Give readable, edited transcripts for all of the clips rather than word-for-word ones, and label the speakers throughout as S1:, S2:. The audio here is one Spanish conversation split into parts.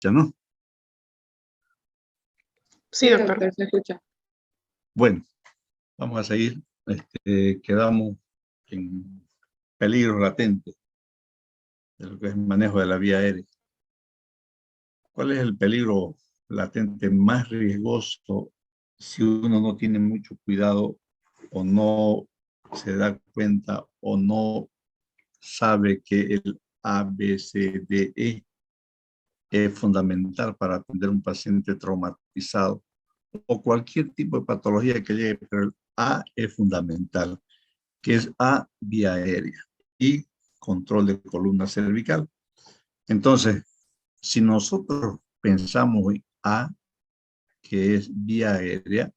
S1: ¿Ya no?
S2: Sí, doctor, se escucha.
S1: Bueno, vamos a seguir. Quedamos en peligro latente de lo que es el manejo de la vía aérea. ¿Cuál es el peligro latente más riesgoso si uno no tiene mucho cuidado o no se da cuenta o no sabe que el ABCDE es fundamental para atender a un paciente traumatizado o cualquier tipo de patología que llegue, pero el A es fundamental, que es A, vía aérea y control de columna cervical? Entonces, si nosotros pensamos en A, que es vía aérea,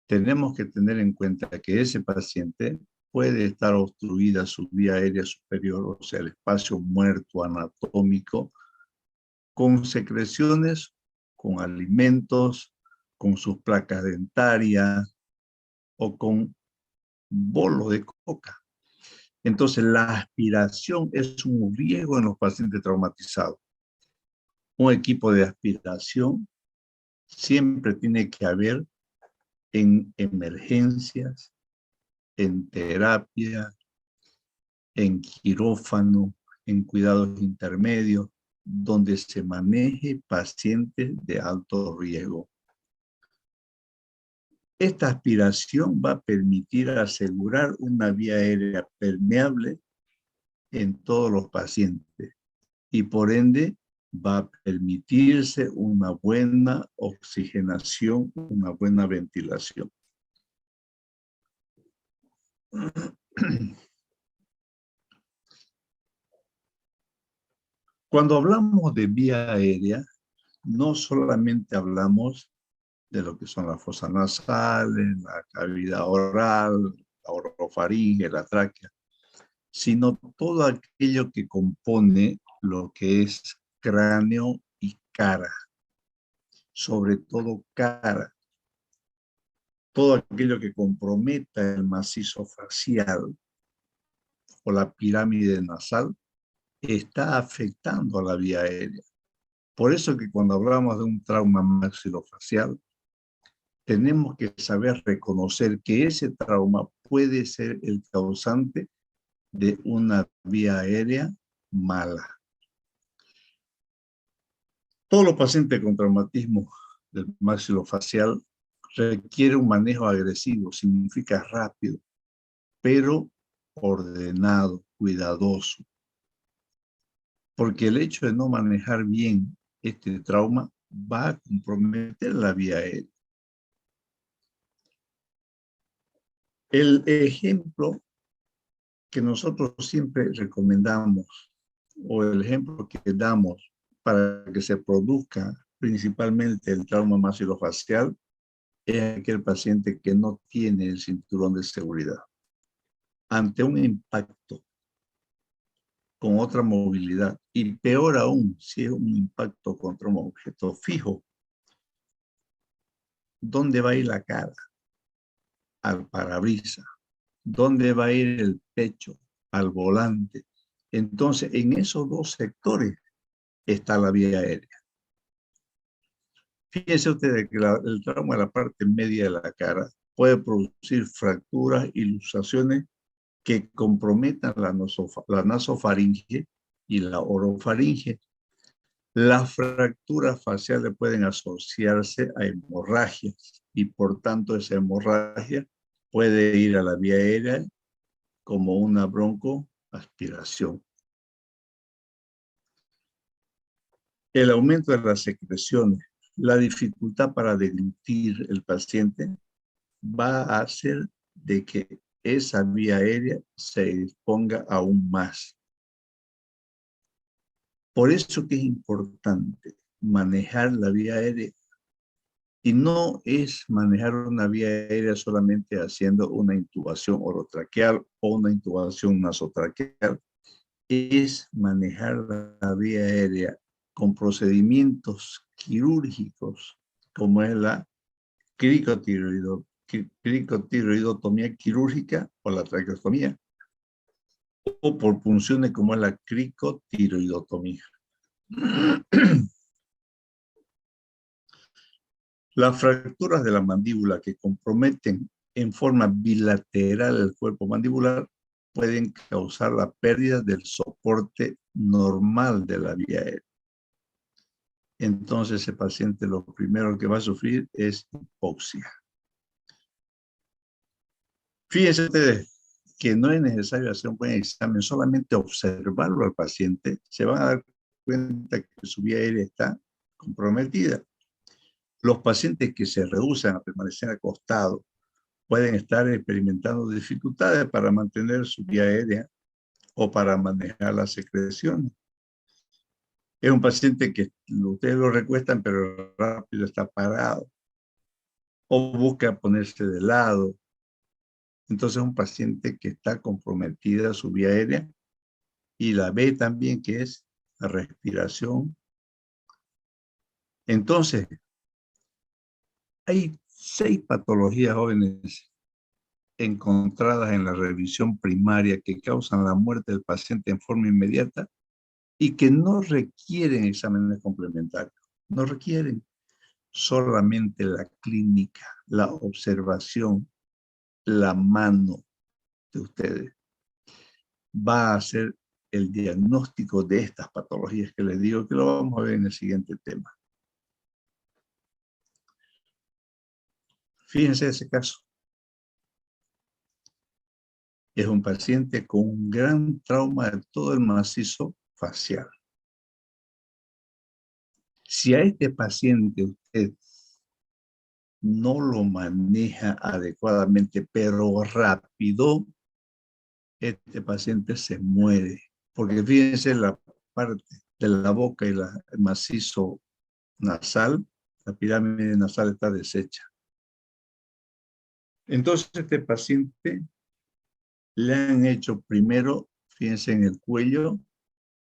S1: tenemos que tener en cuenta que ese paciente puede estar obstruida su vía aérea superior, o sea, el espacio muerto anatómico, con secreciones, con alimentos, con sus placas dentarias o con bolo de coca. Entonces, la aspiración es un riesgo en los pacientes traumatizados. Un equipo de aspiración siempre tiene que haber en emergencias, en terapia, en quirófano, en cuidados intermedios, donde se maneje pacientes de alto riesgo. Esta aspiración va a permitir asegurar una vía aérea permeable en todos los pacientes y por ende va a permitirse una buena oxigenación, una buena ventilación. Cuando hablamos de vía aérea, no solamente hablamos de lo que son las fosas nasales, la cavidad oral, la orofaringe, la tráquea, sino todo aquello que compone lo que es cráneo y cara, sobre todo cara. Todo aquello que comprometa el macizo facial o la pirámide nasal está afectando a la vía aérea. Por eso que cuando hablamos de un trauma maxilofacial, tenemos que saber reconocer que ese trauma puede ser el causante de una vía aérea mala. Todos los pacientes con traumatismo del maxilofacial requiere un manejo agresivo, significa rápido, pero ordenado, cuidadoso. Porque el hecho de no manejar bien este trauma va a comprometer la vía aérea. El ejemplo que nosotros siempre recomendamos o el ejemplo que damos para que se produzca principalmente el trauma maxilofacial es aquel paciente que no tiene el cinturón de seguridad. Ante un impacto con otra movilidad, y peor aún si es un impacto contra un objeto fijo, ¿dónde va a ir la cara? Al parabrisas. ¿Dónde va a ir el pecho? Al volante. Entonces, en esos dos sectores está la vía aérea. Fíjense ustedes que el trauma de la parte media de la cara puede producir fracturas y luxaciones que comprometan la nasofaringe y la orofaringe. Las fracturas faciales pueden asociarse a hemorragias y por tanto esa hemorragia puede ir a la vía aérea como una broncoaspiración. El aumento de las secreciones, la dificultad para deglutir el paciente va a hacer de que esa vía aérea se exponga aún más. Por eso que es importante manejar la vía aérea. Y no es manejar una vía aérea solamente haciendo una intubación orotraqueal o una intubación nasotraqueal. Es manejar la vía aérea con procedimientos quirúrgicos, como es la cricotiroidotomía quirúrgica o la traqueostomía, o por punciones como es la cricotiroidotomía. Las fracturas de la mandíbula que comprometen en forma bilateral el cuerpo mandibular pueden causar la pérdida del soporte normal de la vía aérea. Entonces ese paciente lo primero que va a sufrir es hipoxia. Fíjense ustedes que no es necesario hacer un buen examen, solamente observarlo al paciente, se van a dar cuenta que su vía aérea está comprometida. Los pacientes que se rehúsan a permanecer acostados pueden estar experimentando dificultades para mantener su vía aérea o para manejar las secreciones. Es un paciente que ustedes lo recuestan, pero rápido está parado o busca ponerse de lado. Entonces es un paciente que está comprometida su vía aérea y la B también, que es la respiración. Entonces, hay 6 patologías jóvenes encontradas en la revisión primaria que causan la muerte del paciente en forma inmediata y que no requieren exámenes complementarios. No requieren solamente la clínica, la observación, la mano de ustedes. Va a hacer el diagnóstico de estas patologías que les digo que lo vamos a ver en el siguiente tema. Fíjense ese caso. Es un paciente con un gran trauma de todo el macizo facial. Si a este paciente usted no lo maneja adecuadamente, pero rápido, este paciente se muere. Porque fíjense la parte de la boca y el macizo nasal, la pirámide nasal está deshecha. Entonces, este paciente le han hecho primero, fíjense en el cuello,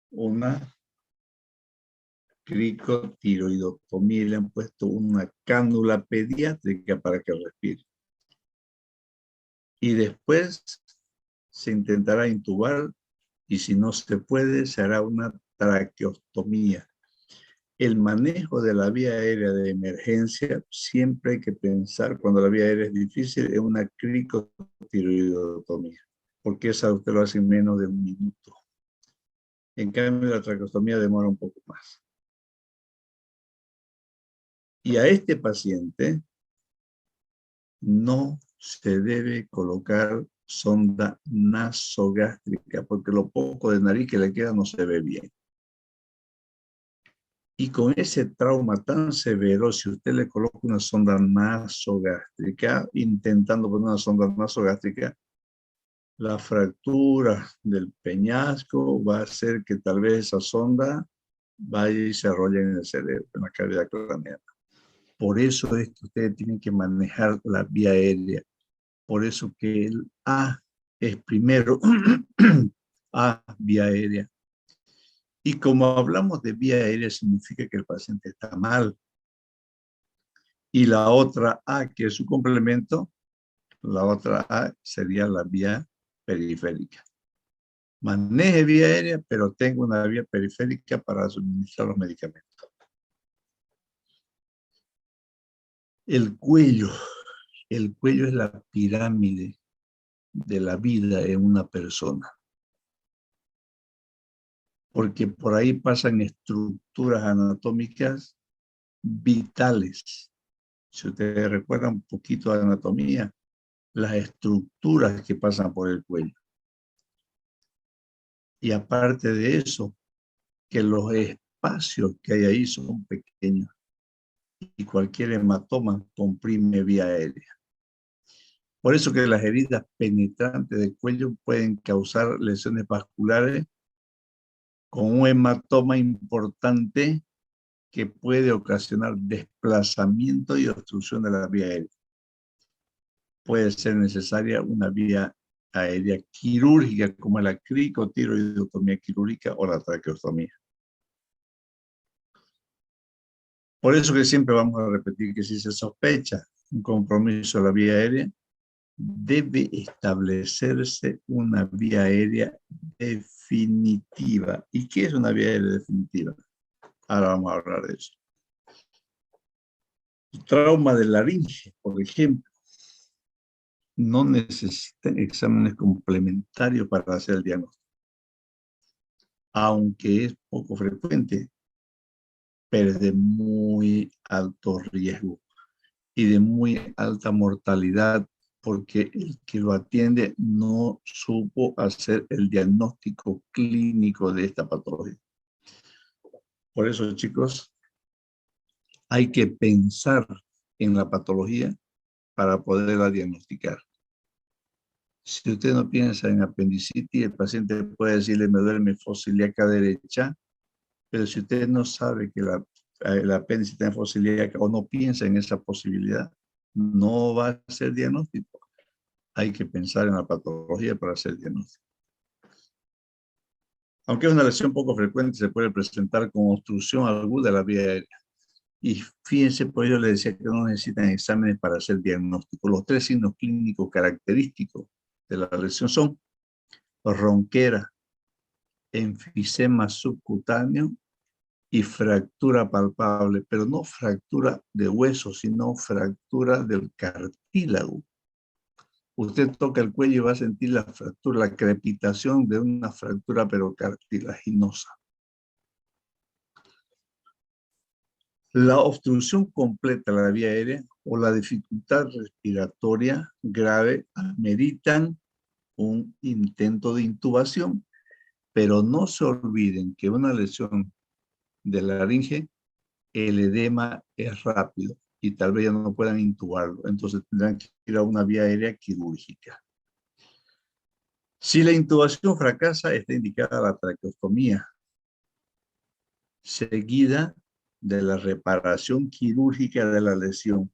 S1: una cricotiroidotomía, le han puesto una cánula pediátrica para que respire. Y después se intentará intubar y si no se puede, se hará una traqueostomía. El manejo de la vía aérea de emergencia, siempre hay que pensar, cuando la vía aérea es difícil, en una cricotiroidotomía, porque esa usted lo hace en menos de 1 minuto. En cambio, la traqueostomía demora un poco más. Y a este paciente no se debe colocar sonda nasogástrica, porque lo poco de nariz que le queda no se ve bien. Y con ese trauma tan severo, si usted le coloca una sonda nasogástrica, intentando poner una sonda nasogástrica, la fractura del peñasco va a hacer que tal vez esa sonda vaya y se arrolle en el cerebro, en la cavidad craneal. Por eso es que ustedes tienen que manejar la vía aérea. Por eso que el A es primero A, vía aérea. Y como hablamos de vía aérea, significa que el paciente está mal. Y la otra A, que es su complemento, la otra A sería la vía periférica. Maneje vía aérea, pero tenga una vía periférica para suministrar los medicamentos. El cuello es la pirámide de la vida en una persona. Porque por ahí pasan estructuras anatómicas vitales. Si ustedes recuerdan un poquito de anatomía, las estructuras que pasan por el cuello. Y aparte de eso, que los espacios que hay ahí son pequeños y cualquier hematoma comprime vía aérea. Por eso que las heridas penetrantes del cuello pueden causar lesiones vasculares con un hematoma importante que puede ocasionar desplazamiento y obstrucción de la vía aérea. Puede ser necesaria una vía aérea quirúrgica como la cricotiroidotomía quirúrgica o la traqueostomía. Por eso que siempre vamos a repetir que si se sospecha un compromiso de la vía aérea, debe establecerse una vía aérea definitiva. ¿Y qué es una vía aérea definitiva? Ahora vamos a hablar de eso. Trauma de laringe, por ejemplo, no necesitan exámenes complementarios para hacer el diagnóstico, aunque es poco frecuente, pero es de muy alto riesgo y de muy alta mortalidad, porque el que lo atiende no supo hacer el diagnóstico clínico de esta patología. Por eso, chicos, hay que pensar en la patología para poderla diagnosticar. Si usted no piensa en apendicitis, el paciente puede decirle me duele mi fosa ilíaca derecha, pero si usted no sabe que el apéndice está en fosa ilíaca o no piensa en esa posibilidad, no va a hacer diagnóstico. Hay que pensar en la patología para hacer diagnóstico. Aunque es una lesión poco frecuente, se puede presentar con obstrucción aguda de la vía aérea. Y fíjense, por ello le decía que no necesitan exámenes para hacer diagnóstico. Los 3 signos clínicos característicos de la lesión son ronquera, enfisema subcutáneo y fractura palpable, pero no fractura de hueso, sino fractura del cartílago. Usted toca el cuello y va a sentir la fractura, la crepitación de una fractura pero cartilaginosa. La obstrucción completa de la vía aérea o la dificultad respiratoria grave ameritan un intento de intubación, pero no se olviden que una lesión de la laringe, el edema es rápido y tal vez ya no puedan intubarlo, entonces tendrán que ir a una vía aérea quirúrgica. Si la intubación fracasa, está indicada la traqueostomía, seguida de la reparación quirúrgica de la lesión,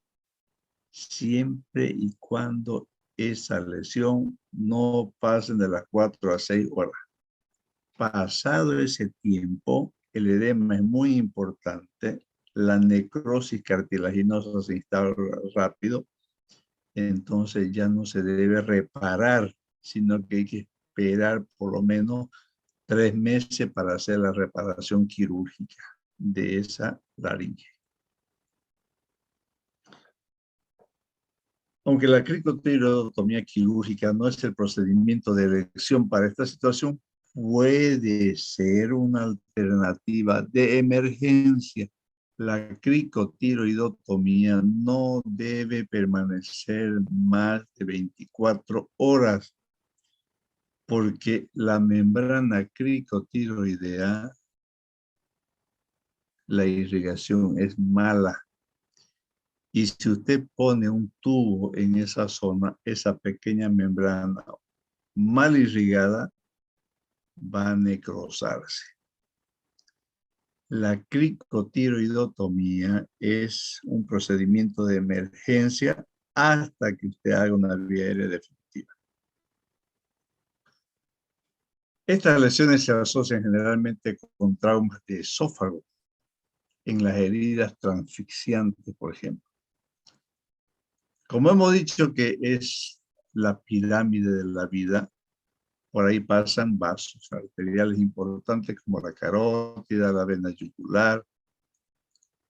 S1: siempre y cuando esa lesión no pase de las 4 a 6 horas. Pasado ese tiempo, el edema es muy importante, la necrosis cartilaginosa se instala rápido, entonces ya no se debe reparar, sino que hay que esperar por lo menos 3 meses para hacer la reparación quirúrgica de esa laringe. Aunque la cricotirotomía quirúrgica no es el procedimiento de elección para esta situación, puede ser una alternativa de emergencia. La cricotiroidotomía no debe permanecer más de 24 horas porque la membrana cricotiroidea, la irrigación es mala. Y si usted pone un tubo en esa zona, esa pequeña membrana mal irrigada va a necrosarse. La cricotiroidotomía es un procedimiento de emergencia hasta que usted haga una vía aérea definitiva. Estas lesiones se asocian generalmente con traumas de esófago en las heridas transfixiantes, por ejemplo. Como hemos dicho que es la pirámide de la vida, por ahí pasan vasos arteriales importantes como la carótida, la vena yugular.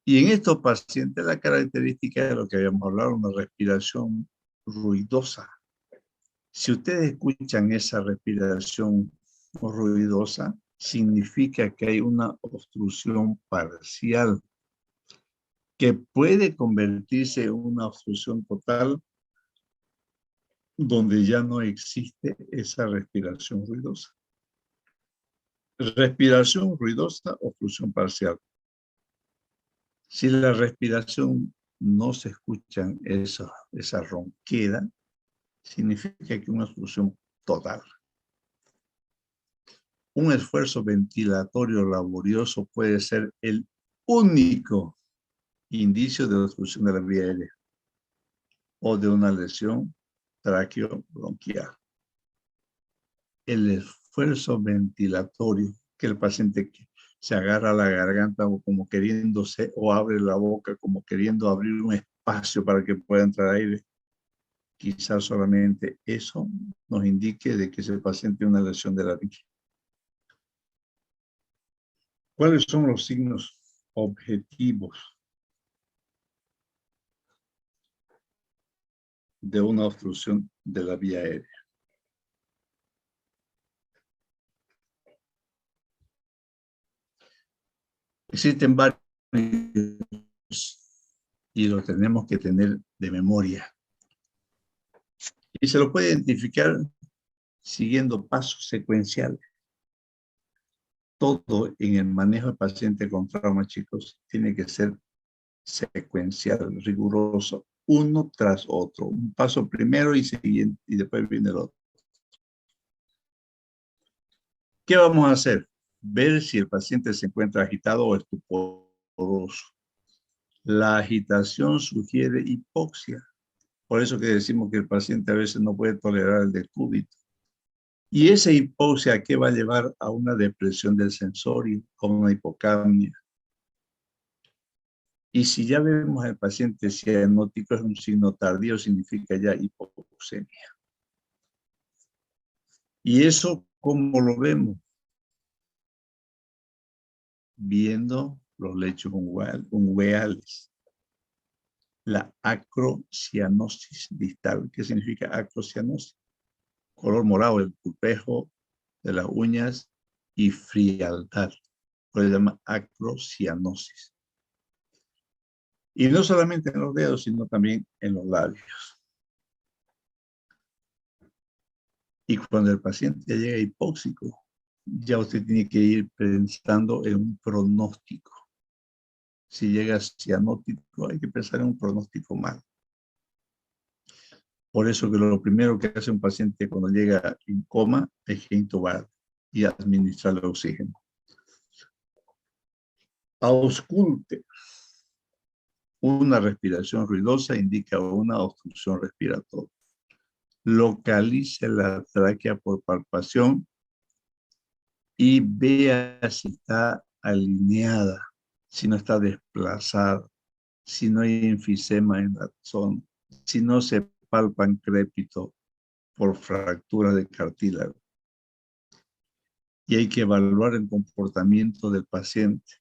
S1: Y en estos pacientes la característica de lo que habíamos hablado, una respiración ruidosa. Si ustedes escuchan esa respiración ruidosa, significa que hay una obstrucción parcial que puede convertirse en una obstrucción total donde ya no existe esa respiración ruidosa. Respiración ruidosa, obstrucción parcial. Si la respiración no se escucha esa ronquera, significa que hay una obstrucción total. Un esfuerzo ventilatorio laborioso puede ser el único indicio de obstrucción de la vía aérea o de una lesión traqueobronquial. El esfuerzo ventilatorio, que el paciente se agarra a la garganta o como queriéndose, o abre la boca como queriendo abrir un espacio para que pueda entrar aire, quizás solamente eso nos indique de que ese paciente tiene una lesión de laringe. ¿Cuáles son los signos objetivos de una obstrucción de la vía aérea. Existen varios y lo tenemos que tener de memoria. Y se lo puede identificar siguiendo pasos secuenciales. Todo en el manejo del paciente con trauma, chicos, tiene que ser secuencial, riguroso, uno tras otro. Un paso primero y siguiente, y después viene el otro. ¿Qué vamos a hacer? Ver si el paciente se encuentra agitado o estuporoso. La agitación sugiere hipoxia. Por eso que decimos que el paciente a veces no puede tolerar el decúbito. Y esa hipoxia, ¿qué va a llevar? A una depresión del sensorio, a una hipocapnia. Y si ya vemos al paciente cianótico, es un signo tardío, significa ya hipoxemia. ¿Y eso cómo lo vemos? Viendo los lechos ungueales. La acrocianosis distal. ¿Qué significa acrocianosis? Color morado, el pulpejo de las uñas y frialdad. Por eso se llama acrocianosis. Y no solamente en los dedos, sino también en los labios. Y cuando el paciente ya llega hipóxico, ya usted tiene que ir pensando en un pronóstico. Si llega cianótico, hay que pensar en un pronóstico mal. Por eso que lo primero que hace un paciente cuando llega en coma es que intubar y administrarle oxígeno. Ausculte. Una respiración ruidosa indica una obstrucción respiratoria. Localice la tráquea por palpación y vea si está alineada, si no está desplazada, si no hay enfisema en la zona, si no se palpan crépitos por fractura de cartílago. Y hay que evaluar el comportamiento del paciente.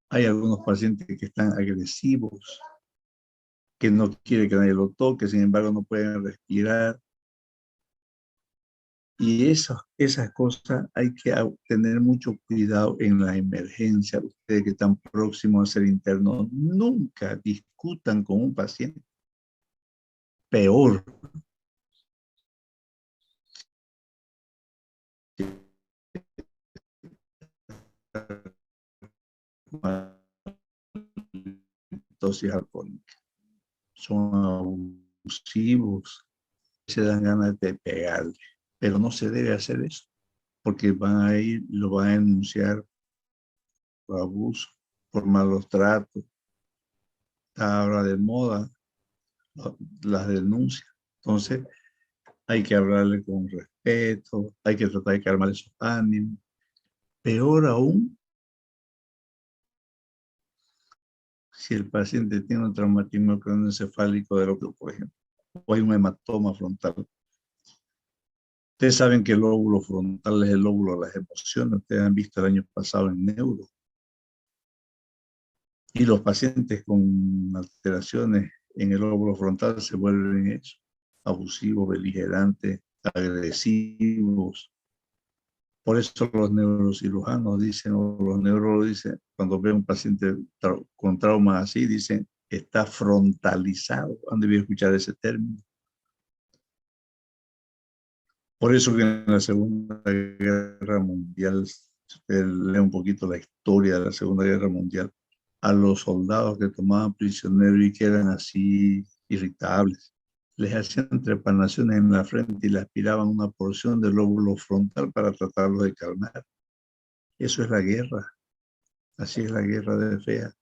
S1: Hay algunos pacientes que están agresivos, que no quieren que nadie lo toque, sin embargo no pueden respirar. Y esas cosas hay que tener mucho cuidado en la emergencia. Ustedes que están próximos a ser internos, nunca discutan con un paciente. Peor. Dosis alcohólica. Son abusivos. Se dan ganas de pegarle. Pero no se debe hacer eso. Porque lo van a denunciar por abuso, por malos tratos. Está ahora de moda las denuncias. Entonces, hay que hablarle con respeto, hay que tratar de calmar esos ánimos. Peor aún, si el paciente tiene un traumatismo craneoencefálico del óculo, por ejemplo, o hay un hematoma frontal. Ustedes saben que el lóbulo frontal es el lóbulo de las emociones. Ustedes han visto el año pasado en neuro. Y los pacientes con alteraciones en el lóbulo frontal se vuelven eso, abusivos, beligerantes, agresivos. Por eso los neurocirujanos dicen, o los neurólogos dicen, cuando ven un paciente con trauma así, dicen, está frontalizado. Han debido escuchar ese término. Por eso que en la Segunda Guerra Mundial, si usted lee un poquito la historia de la Segunda Guerra Mundial, a los soldados que tomaban prisioneros y que eran así irritables, les hacían trepanaciones en la frente y le aspiraban una porción del lóbulo frontal para tratarlos de calmar. Eso es la guerra. Así es la guerra de fea.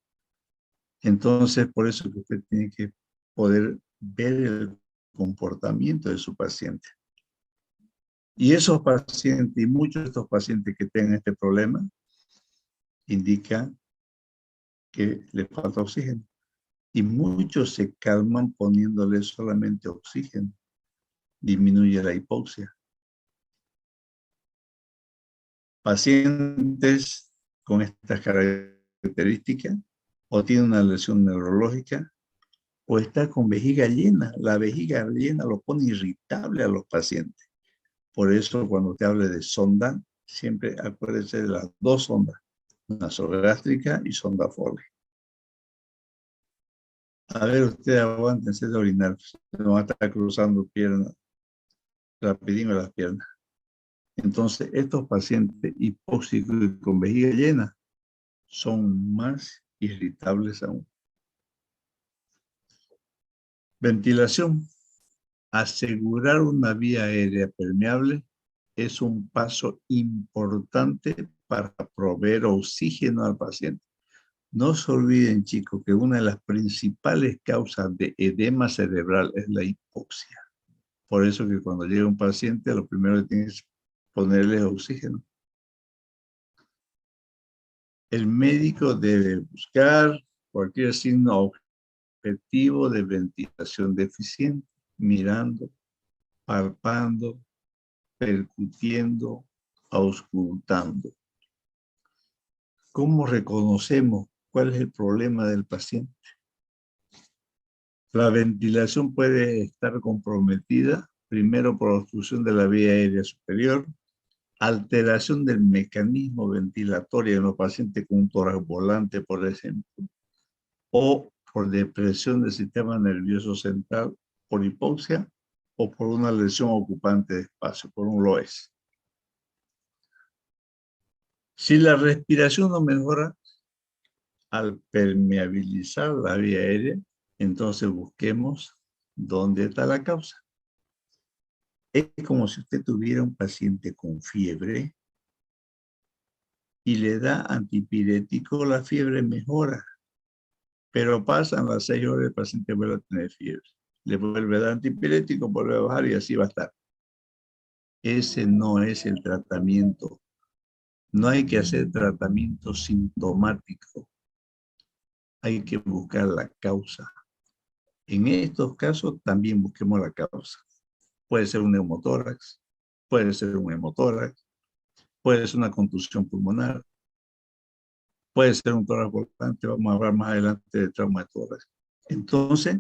S1: Entonces, por eso que usted tiene que poder ver el comportamiento de su paciente. Y esos pacientes, y muchos de estos pacientes que tienen este problema, indican que les falta oxígeno. Y muchos se calman poniéndole solamente oxígeno. Disminuye la hipoxia. Pacientes con estas características o tienen una lesión neurológica o está con vejiga llena. La vejiga llena lo pone irritable a los pacientes. Por eso cuando te hable de sonda, siempre acuérdese de las dos sondas, nasogástrica y sonda Foley. A ver, ustedes aguántense de orinar. No van a estar cruzando piernas, rapidín las piernas. Entonces, estos pacientes hipóxicos y con vejiga llena son más irritables aún. Ventilación. Asegurar una vía aérea permeable es un paso importante para proveer oxígeno al paciente. No se olviden, chicos, que una de las principales causas de edema cerebral es la hipoxia. Por eso que cuando llega un paciente, lo primero que tienes es ponerle oxígeno. El médico debe buscar cualquier signo objetivo de ventilación deficiente, mirando, palpando, percutiendo, auscultando. ¿Cómo reconocemos cuál es el problema del paciente? La ventilación puede estar comprometida, primero por obstrucción de la vía aérea superior, alteración del mecanismo ventilatorio en los pacientes con un tórax volante, por ejemplo, o por depresión del sistema nervioso central, por hipoxia, o por una lesión ocupante de espacio, por un LOES. Si la respiración no mejora al permeabilizar la vía aérea, entonces busquemos dónde está la causa. Es como si usted tuviera un paciente con fiebre y le da antipirético, la fiebre mejora, pero pasan las 6 horas y el paciente vuelve a tener fiebre. Le vuelve a dar antipirético, vuelve a bajar y así va a estar. Ese no es el tratamiento. No hay que hacer tratamiento sintomático. Hay que buscar la causa. En estos casos también busquemos la causa. Puede ser un neumotórax, puede ser un hemotórax, puede ser una contusión pulmonar, puede ser un tórax volante. Vamos a hablar más adelante de trauma de tórax. Entonces,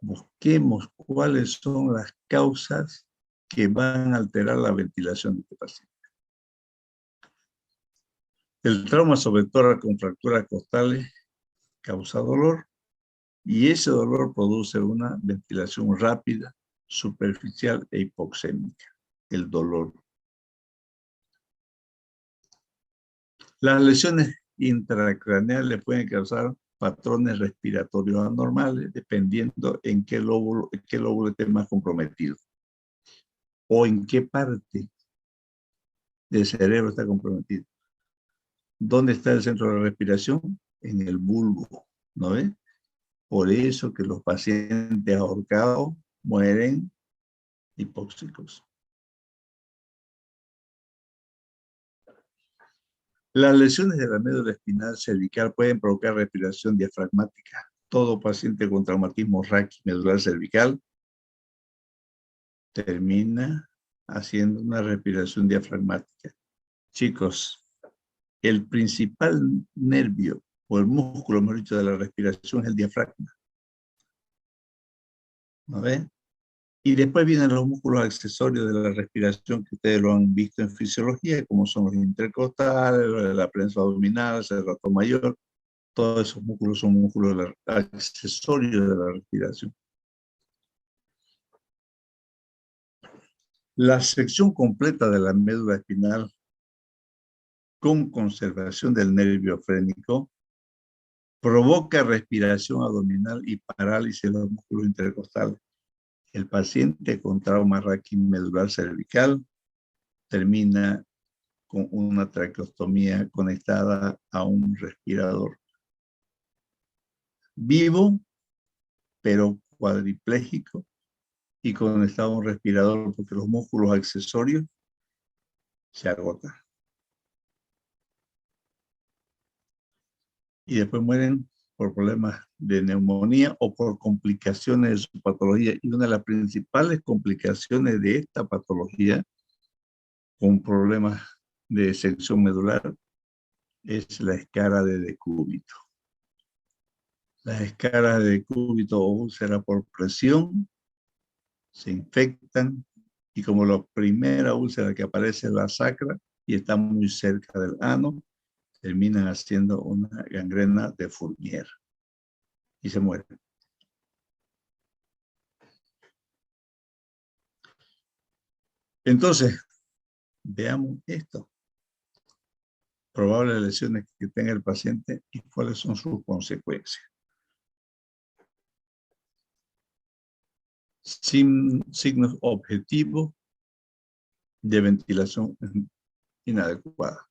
S1: busquemos cuáles son las causas que van a alterar la ventilación de este paciente. El trauma sobre tórax con fracturas costales causa dolor y ese dolor produce una ventilación rápida, superficial e hipoxémica. El dolor. Las lesiones intracraneales pueden causar patrones respiratorios anormales dependiendo en qué lóbulo esté más comprometido o en qué parte del cerebro está comprometido. ¿Dónde está el centro de la respiración? En el bulbo, ¿no ves? Por eso que los pacientes ahorcados mueren hipóxicos. Las lesiones de la médula espinal cervical pueden provocar respiración diafragmática. Todo paciente con traumatismo raquimedular cervical termina haciendo una respiración diafragmática. Chicos, el principal nervio o el músculo, mejor dicho, de la respiración es el diafragma. ¿No ven? Y después vienen los músculos accesorios de la respiración que ustedes lo han visto en fisiología, como son los intercostales, la prensa abdominal, el serrato mayor. Todos esos músculos son músculos accesorios de la respiración. La sección completa de la médula espinal con conservación del nervio frénico provoca respiración abdominal y parálisis de los músculos intercostales. El paciente con trauma raquimedular cervical termina con una traqueostomía conectada a un respirador. Vivo, pero cuadripléjico y conectado a un respirador porque los músculos accesorios se agotan. Y después mueren por problemas de neumonía o por complicaciones de su patología. Y una de las principales complicaciones de esta patología con problemas de sección medular es la escara de decúbito. Las escalas de cúbito o úlcera por presión se infectan y como la primera úlcera que aparece es la sacra y está muy cerca del ano, terminan haciendo una gangrena de Fournier y se mueren. Entonces, veamos esto. Probables lesiones que tenga el paciente y cuáles son sus consecuencias. Signos objetivos de ventilación inadecuada.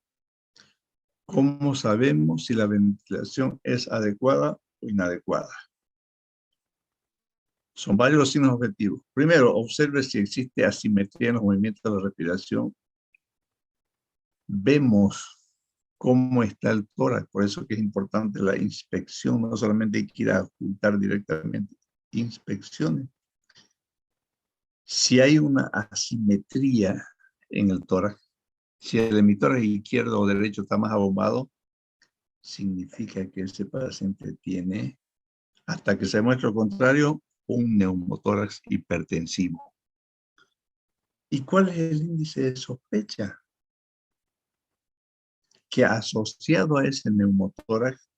S1: ¿Cómo sabemos si la ventilación es adecuada o inadecuada? Son varios los signos objetivos. Primero, observe si existe asimetría en los movimientos de la respiración. Vemos cómo está el tórax, por eso que es importante la inspección, no solamente hay que ir a ocultar directamente, inspecciones. Si hay una asimetría en el tórax, si el hemitórax izquierdo o derecho está más abombado, significa que ese paciente tiene, hasta que se muestre lo contrario, un neumotórax hipertensivo. ¿Y cuál es el índice de sospecha? Que asociado a ese neumotórax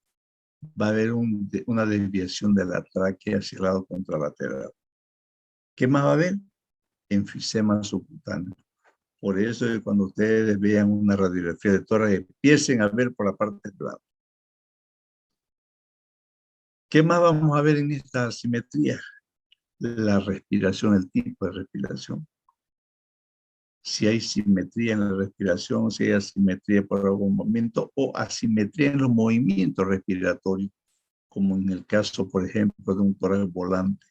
S1: va a haber una desviación de la tráquea hacia el lado contralateral. ¿Qué más va a haber? Enfisema subcutáneo. Por eso cuando ustedes vean una radiografía de tórax, empiecen a ver por la parte del lado. ¿Qué más vamos a ver en esta asimetría? La respiración, el tipo de respiración. Si hay simetría en la respiración, si hay asimetría por algún momento o asimetría en los movimientos respiratorios, como en el caso, por ejemplo, de un tórax volante.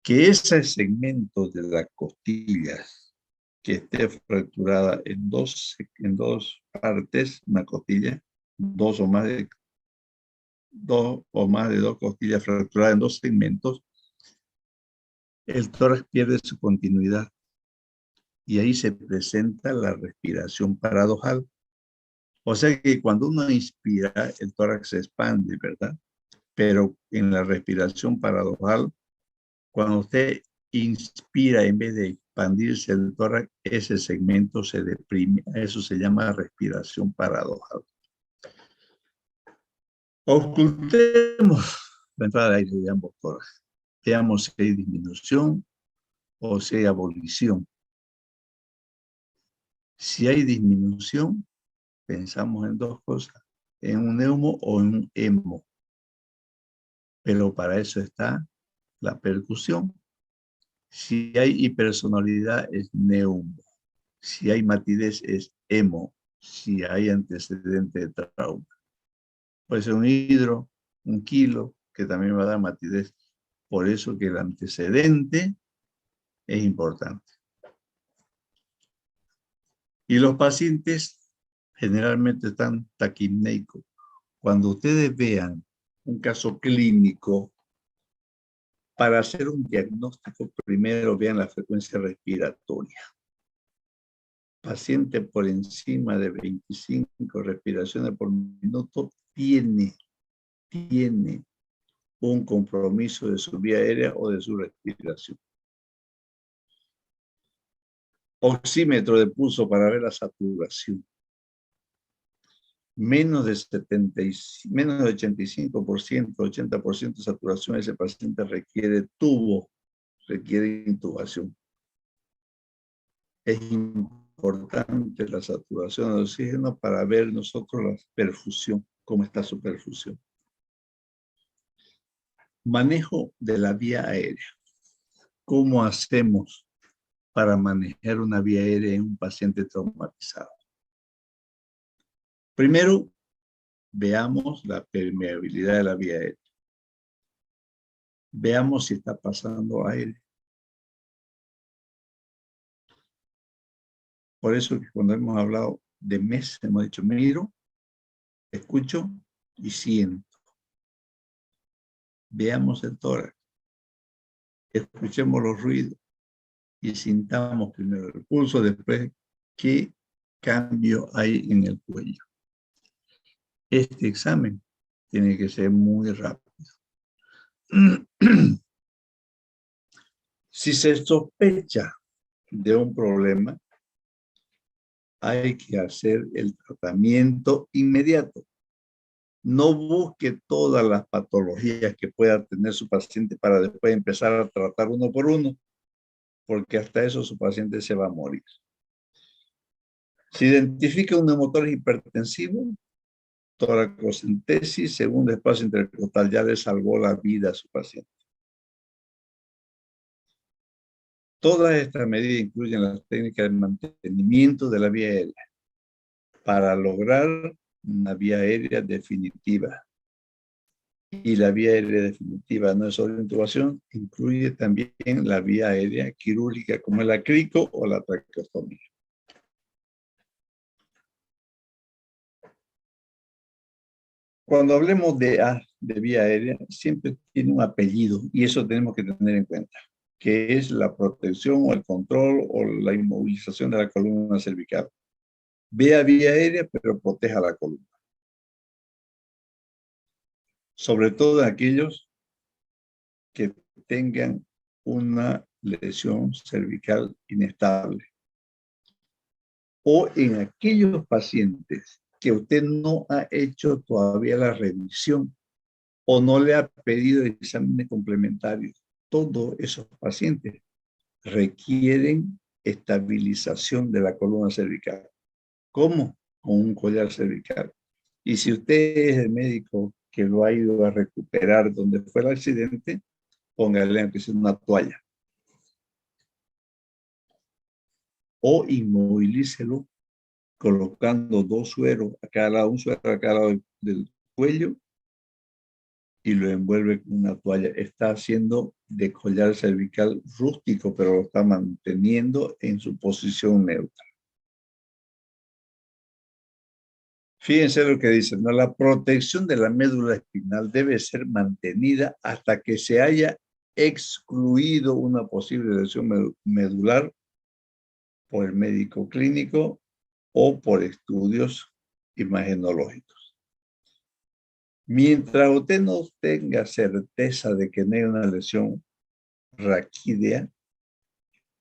S1: Que ese segmento de la costilla que esté fracturada en dos partes, una costilla, dos o más de dos costillas fracturadas en dos segmentos, el tórax pierde su continuidad y ahí se presenta la respiración paradojal. O sea que cuando uno inspira, el tórax se expande, ¿verdad? Pero en la respiración paradojal, cuando usted inspira, en vez de expandirse el tórax, ese segmento se deprime. Eso se llama respiración paradojal. Ocultemos la entrada de aire de ambos tórax. Veamos si hay disminución o si hay abolición. Si hay disminución, pensamos en dos cosas, en un neumo o en un hemo. Pero para eso está la percusión. Si hay hipersonoridad es neumo. Si hay matidez es hemo. Si hay antecedente de trauma. Puede ser un hidro, un kilo, que también va a dar matidez. Por eso que el antecedente es importante. Y los pacientes generalmente están taquipneicos. Cuando ustedes vean un caso clínico, para hacer un diagnóstico, primero vean la frecuencia respiratoria. Paciente por encima de 25 respiraciones por minuto tiene un compromiso de su vía aérea o de su respiración. Oxímetro de pulso para ver la saturación. Menos de 85%, 80% de saturación, ese paciente requiere tubo, requiere intubación. Es importante la saturación de oxígeno para ver nosotros la perfusión, cómo está su perfusión. Manejo de la vía aérea. ¿Cómo hacemos para manejar una vía aérea en un paciente traumatizado? Primero, veamos la permeabilidad de la vía aérea. Veamos si está pasando aire. Por eso que cuando hemos hablado de MES, hemos dicho, miro, escucho y siento. Veamos el tórax. Escuchemos los ruidos y sintamos primero el pulso, después qué cambio hay en el cuello. Este examen Tiene que ser muy rápido. Si se sospecha de un problema, hay que hacer el tratamiento inmediato. No busque todas las patologías que pueda tener su paciente para después empezar a tratar uno por uno, porque hasta eso su paciente se va a morir. Si identifica un neumotórax hipertensivo, toracocentesis, segundo espacio intercostal, ya le salvó la vida a su paciente. Todas estas medidas incluyen las técnicas de mantenimiento de la vía aérea para lograr una vía aérea definitiva. Y la vía aérea definitiva no es solo intubación, incluye también la vía aérea quirúrgica como el crico o la traqueostomía. Cuando hablemos de vía aérea, siempre tiene un apellido y eso tenemos que tener en cuenta, que es la protección o el control o la inmovilización de la columna cervical. Vea vía aérea, pero proteja la columna. Sobre todo aquellos que tengan una lesión cervical inestable. O en aquellos pacientes que usted no ha hecho todavía la revisión o no le ha pedido exámenes complementarios. Todos esos pacientes requieren estabilización de la columna cervical. ¿Cómo? Con un collar cervical. Y si usted es el médico que lo ha ido a recuperar donde fue el accidente, póngale aunque sea una toalla. O inmovilícelo colocando dos sueros a cada lado, un suero a cada lado del cuello y lo envuelve con una toalla. Está haciendo de collar cervical rústico, pero lo está manteniendo en su posición neutra. Fíjense lo que dice, ¿no? La protección de la médula espinal debe ser mantenida hasta que se haya excluido una posible lesión medular por el médico clínico o por estudios imagenológicos. Mientras usted no tenga certeza de que no hay una lesión raquídea,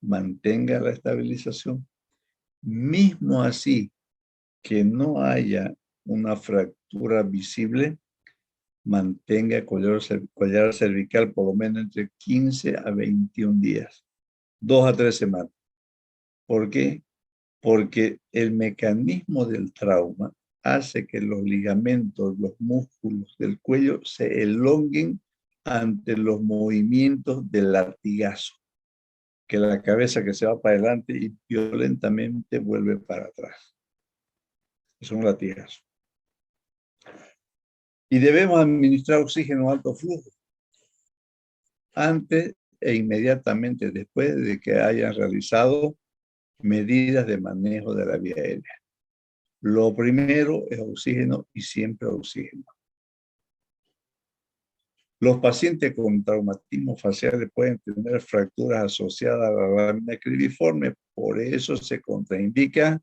S1: mantenga la estabilización. Mismo así que no haya una fractura visible, mantenga collar cervical por lo menos entre 15 a 21 días, 2 a 3 semanas. ¿Por qué? Porque el mecanismo del trauma hace que los ligamentos, los músculos del cuello se elonguen ante los movimientos del latigazo, que la cabeza que se va para adelante y violentamente vuelve para atrás. Es un latigazo. Y debemos administrar oxígeno a alto flujo antes e inmediatamente después de que hayan realizado medidas de manejo de la vía aérea. Lo primero es oxígeno y siempre oxígeno. Los pacientes con traumatismos faciales pueden tener fracturas asociadas a la lámina cribiforme, por eso se contraindica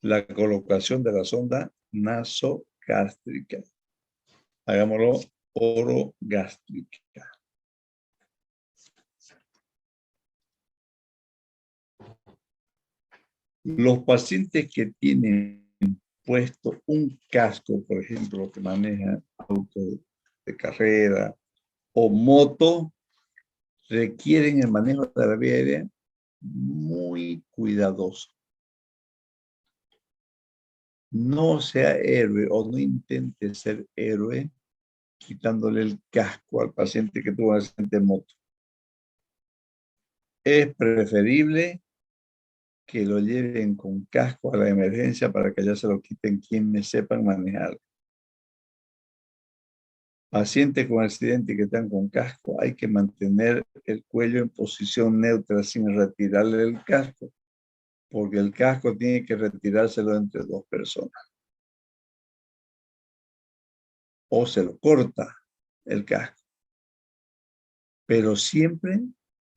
S1: la colocación de la sonda nasogástrica. Hagámoslo orogástrica. Los pacientes que tienen puesto un casco, por ejemplo, que maneja auto de carrera o moto, requieren el manejo de la vía aérea muy cuidadoso. No sea héroe o no intente ser héroe quitándole el casco al paciente que tuvo un accidente de moto. Es preferible que lo lleven con casco a la emergencia para que ya se lo quiten quienes sepan manejar. Pacientes con accidente que están con casco, hay que mantener el cuello en posición neutra sin retirarle el casco, porque el casco tiene que retirárselo entre dos personas. O se lo corta el casco. Pero siempre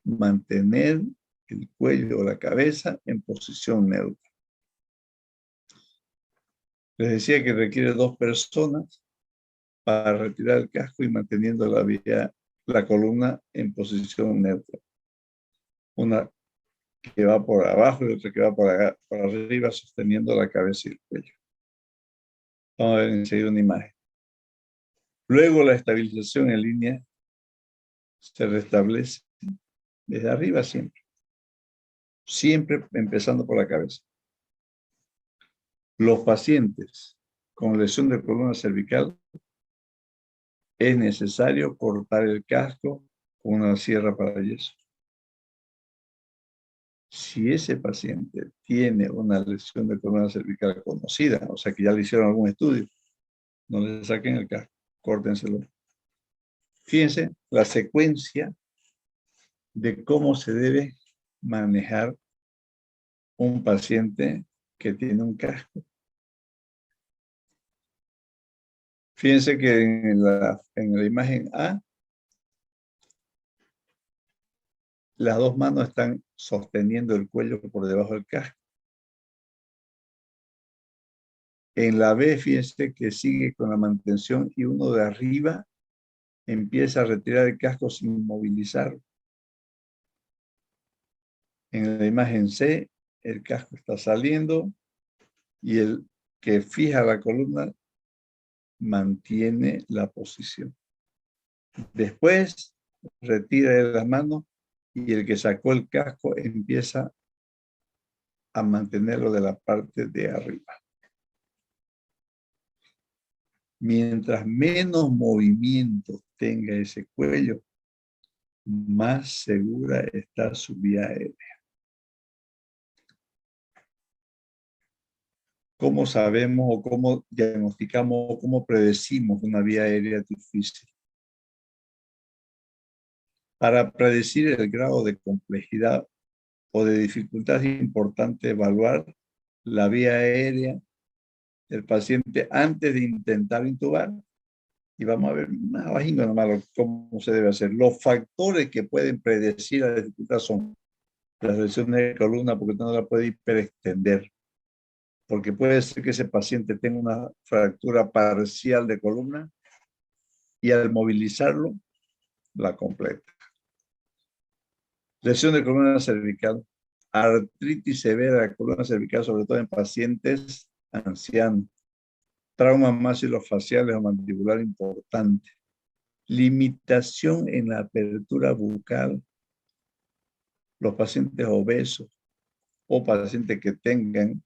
S1: mantener el cuello o la cabeza en posición neutra. Les decía que requiere dos personas para retirar el casco y manteniendo la columna en posición neutra. Una que va por abajo y otra que va por arriba, sosteniendo la cabeza y el cuello. Vamos a ver enseguida una imagen. Luego la estabilización en línea se restablece desde arriba siempre. Siempre empezando por la cabeza. Los pacientes con lesión de columna cervical es necesario cortar el casco con una sierra para yeso. Si ese paciente tiene una lesión de columna cervical conocida, o sea que ya le hicieron algún estudio, no le saquen el casco, córtenselo. Fíjense la secuencia de cómo se debe manejar un paciente que tiene un casco. Fíjense que en la imagen A, las dos manos están sosteniendo el cuello por debajo del casco. En la B, fíjense que sigue con la mantención y uno de arriba empieza a retirar el casco sin movilizarlo. En la imagen C, el casco está saliendo y el que fija la columna mantiene la posición. Después retira de las manos y el que sacó el casco empieza a mantenerlo de la parte de arriba. Mientras menos movimiento tenga ese cuello, más segura está su vía aérea. ¿Cómo sabemos o cómo diagnosticamos o cómo predecimos una vía aérea difícil? Para predecir el grado de complejidad o de dificultad es importante evaluar la vía aérea del paciente antes de intentar intubar. Y vamos a ver más bajito nomás cómo se debe hacer. Los factores que pueden predecir la dificultad son las lesiones de columna, porque no la puede hiperextender. Porque puede ser que ese paciente tenga una fractura parcial de columna y al movilizarlo, la completa. Lesión de columna cervical. Artritis severa de columna cervical, sobre todo en pacientes ancianos. Trauma maxilofaciales o mandibular importante. Limitación en la apertura bucal. Los pacientes obesos o pacientes que tengan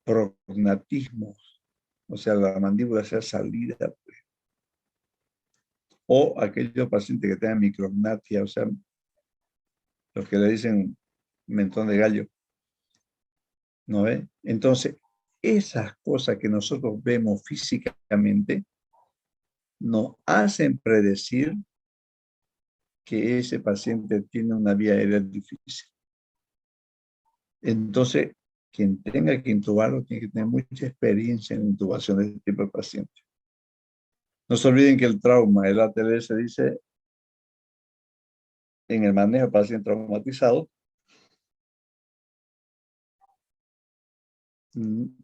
S1: prognatismos, o sea, la mandíbula sea salida, pues. O aquellos pacientes que tengan micrognatia, o sea, los que le dicen mentón de gallo. ¿No ve? Entonces, esas cosas que nosotros vemos físicamente nos hacen predecir que ese paciente tiene una vía aérea difícil. Entonces, quien tenga que intubarlo tiene que tener mucha experiencia en la intubación de este tipo de pacientes. No se olviden que el trauma, el ATLS dice en el manejo de pacientes traumatizados,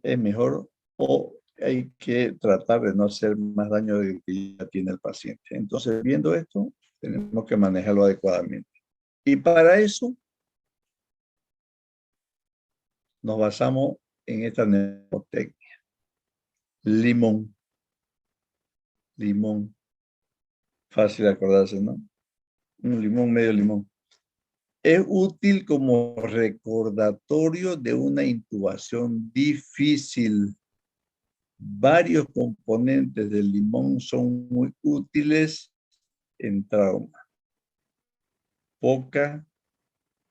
S1: es mejor o hay que tratar de no hacer más daño del que ya tiene el paciente. Entonces, viendo esto, tenemos que manejarlo adecuadamente. Y para eso nos basamos en esta neurotecnia. Limón. Limón. Fácil de acordarse, ¿no? Un limón, medio limón. Es útil como recordatorio de una intubación difícil. Varios componentes del limón son muy útiles en trauma. Boca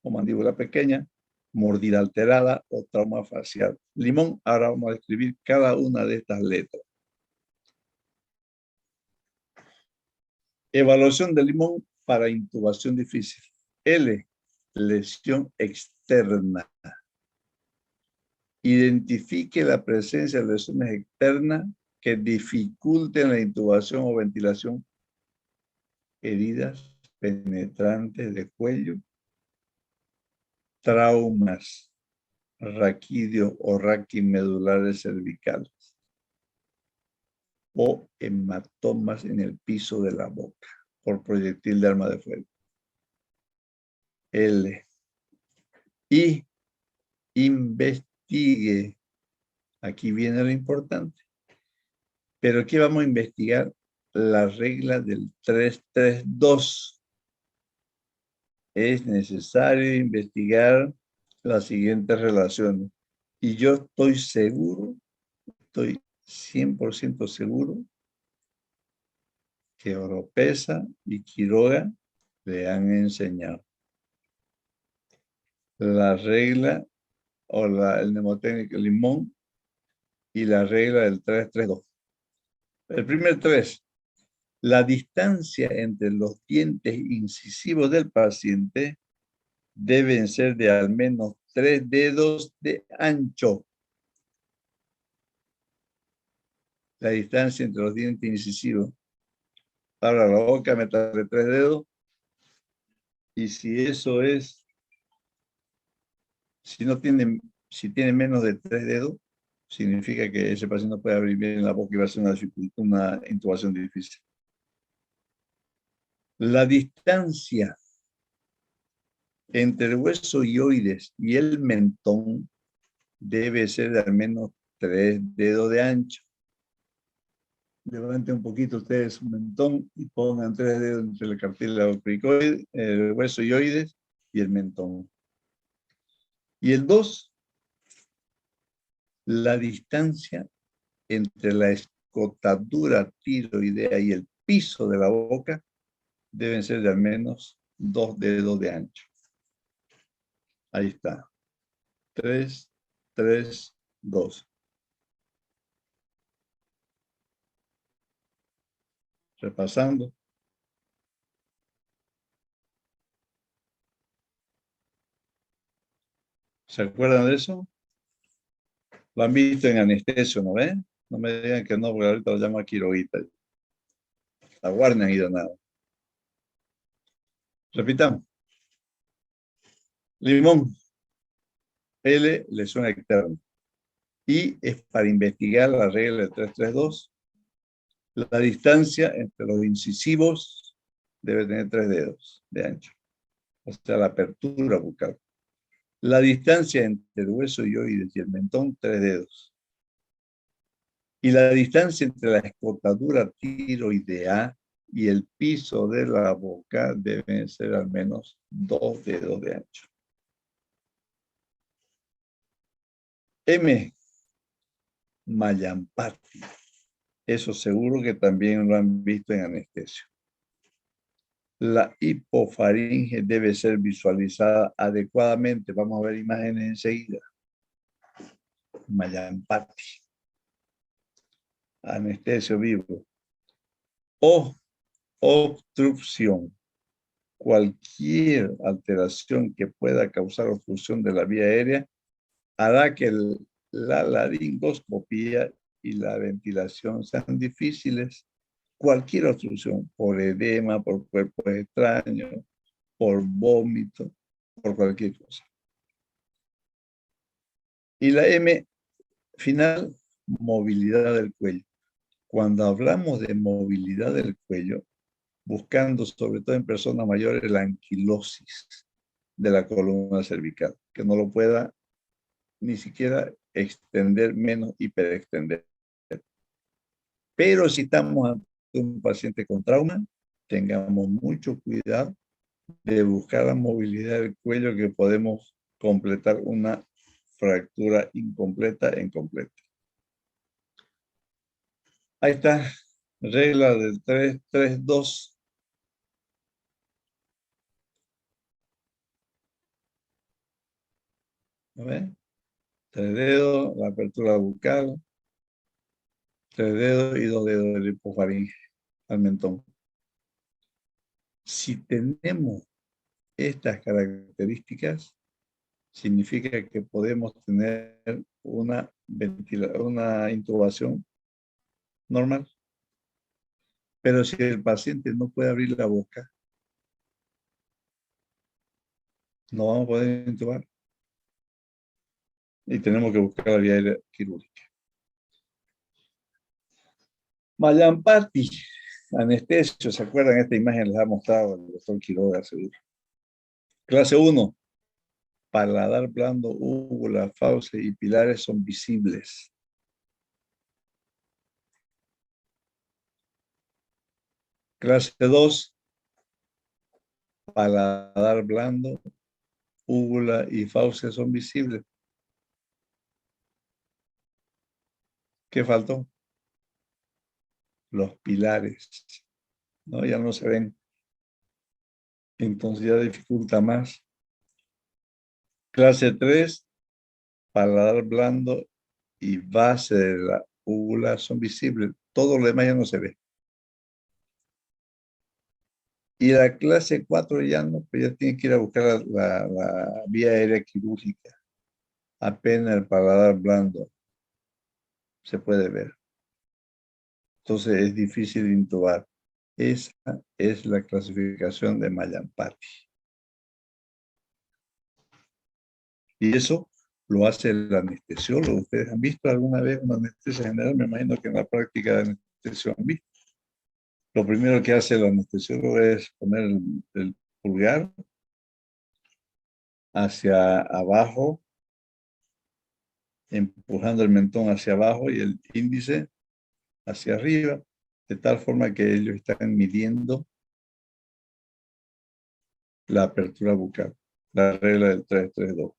S1: o mandíbula pequeña, mordida alterada o trauma facial. Limón, ahora vamos a escribir cada una de estas letras. Evaluación del limón para intubación difícil. L, lesión externa. Identifique la presencia de lesiones externas que dificulten la intubación o ventilación. Heridas penetrantes de cuello, traumas, raquídeos o raquimedulares cervicales. o hematomas en el piso de la boca por proyectil de arma de fuego. L. Y investigue. Aquí viene lo importante. Pero aquí vamos a investigar la regla del 332. Es necesario investigar las siguientes relaciones. Y yo estoy seguro, estoy 100% seguro que Oropesa y Quiroga le han enseñado la regla o el mnemotécnico limón y la regla del 332. El primer 3, la distancia entre los dientes incisivos del paciente deben ser de al menos 3 dedos de ancho. La distancia entre los dientes incisivos. Abra la boca, métale 3 dedos. Y si eso es, si tiene menos de 3 dedos, significa que ese paciente no puede abrir bien la boca y va a ser una intubación difícil. La distancia entre el hueso hyoides y el mentón debe ser de al menos 3 dedos de ancho. Levanten un poquito ustedes su mentón y pongan 3 dedos entre el cartílago cricoide, el hueso hyoides y el mentón. Y el 2, la distancia entre la escotadura tiroidea y el piso de la boca deben ser de al menos 2 dedos de ancho. Ahí está. 3, 3, 2. Repasando. ¿Se acuerdan de eso? Lo han visto en anestesio, ¿no ven? No me digan que no, porque ahorita lo llamo quiroguita. La Warner han ido nada. Repitamos. Limón. L, lesión externa. Y es para investigar la regla del 332. La distancia entre los incisivos debe tener 3 dedos de ancho. O sea, la apertura bucal. La distancia entre el hueso hyoides y el mentón, 3 dedos. Y la distancia entre la escotadura tiroidea y el piso de la boca deben ser al menos 2 dedos de ancho. M. Mallampati. Eso seguro que también lo han visto en anestesio. La hipofaringe debe ser visualizada adecuadamente. Vamos a ver imágenes enseguida. Mallampati. Anestesio vivo. O obstrucción. Cualquier alteración que pueda causar obstrucción de la vía aérea hará que la laringoscopía y la ventilación sean difíciles. Cualquier obstrucción, por edema, por cuerpos extraños, por vómito, por cualquier cosa. Y la M final, movilidad del cuello. Cuando hablamos de movilidad del cuello, buscando sobre todo en personas mayores la anquilosis de la columna cervical, que no lo pueda ni siquiera extender, menos hiperextender. Pero si estamos ante un paciente con trauma, tengamos mucho cuidado de buscar la movilidad del cuello, que podemos completar una fractura incompleta en completa. Ahí está, regla del 332. ¿No ven? 3 dedos, la apertura bucal, 3 dedos y 2 dedos del hipofaringe al mentón. Si tenemos estas características, significa que podemos tener una intubación normal. Pero si el paciente no puede abrir la boca, no vamos a poder intubar. Y tenemos que buscar la vía aérea quirúrgica. Mallampati, anestesio, ¿se acuerdan? Esta imagen les ha mostrado el doctor Quiroga, seguro. Clase 1, paladar blando, úvula, fauce y pilares son visibles. Clase 2, paladar blando, úvula y fauce son visibles. ¿Qué faltó? Los pilares, ¿no? Ya no se ven. Entonces ya dificulta más. Clase 3, paladar blando y base de la úvula son visibles. Todo lo demás ya no se ve. Y la clase 4 ya no, pues ya tiene que ir a buscar la vía aérea quirúrgica. Apenas el paladar blando se puede ver. Entonces es difícil intubar. Esa es la clasificación de Mallampati. Y eso lo hace el anestesiólogo. ¿Ustedes han visto alguna vez una anestesia general? Me imagino que en la práctica de anestesia han visto. Lo primero que hace el anestesiólogo es poner el pulgar hacia abajo, empujando el mentón hacia abajo y el índice hacia arriba, de tal forma que ellos están midiendo la apertura bucal, la regla del 3-3-2.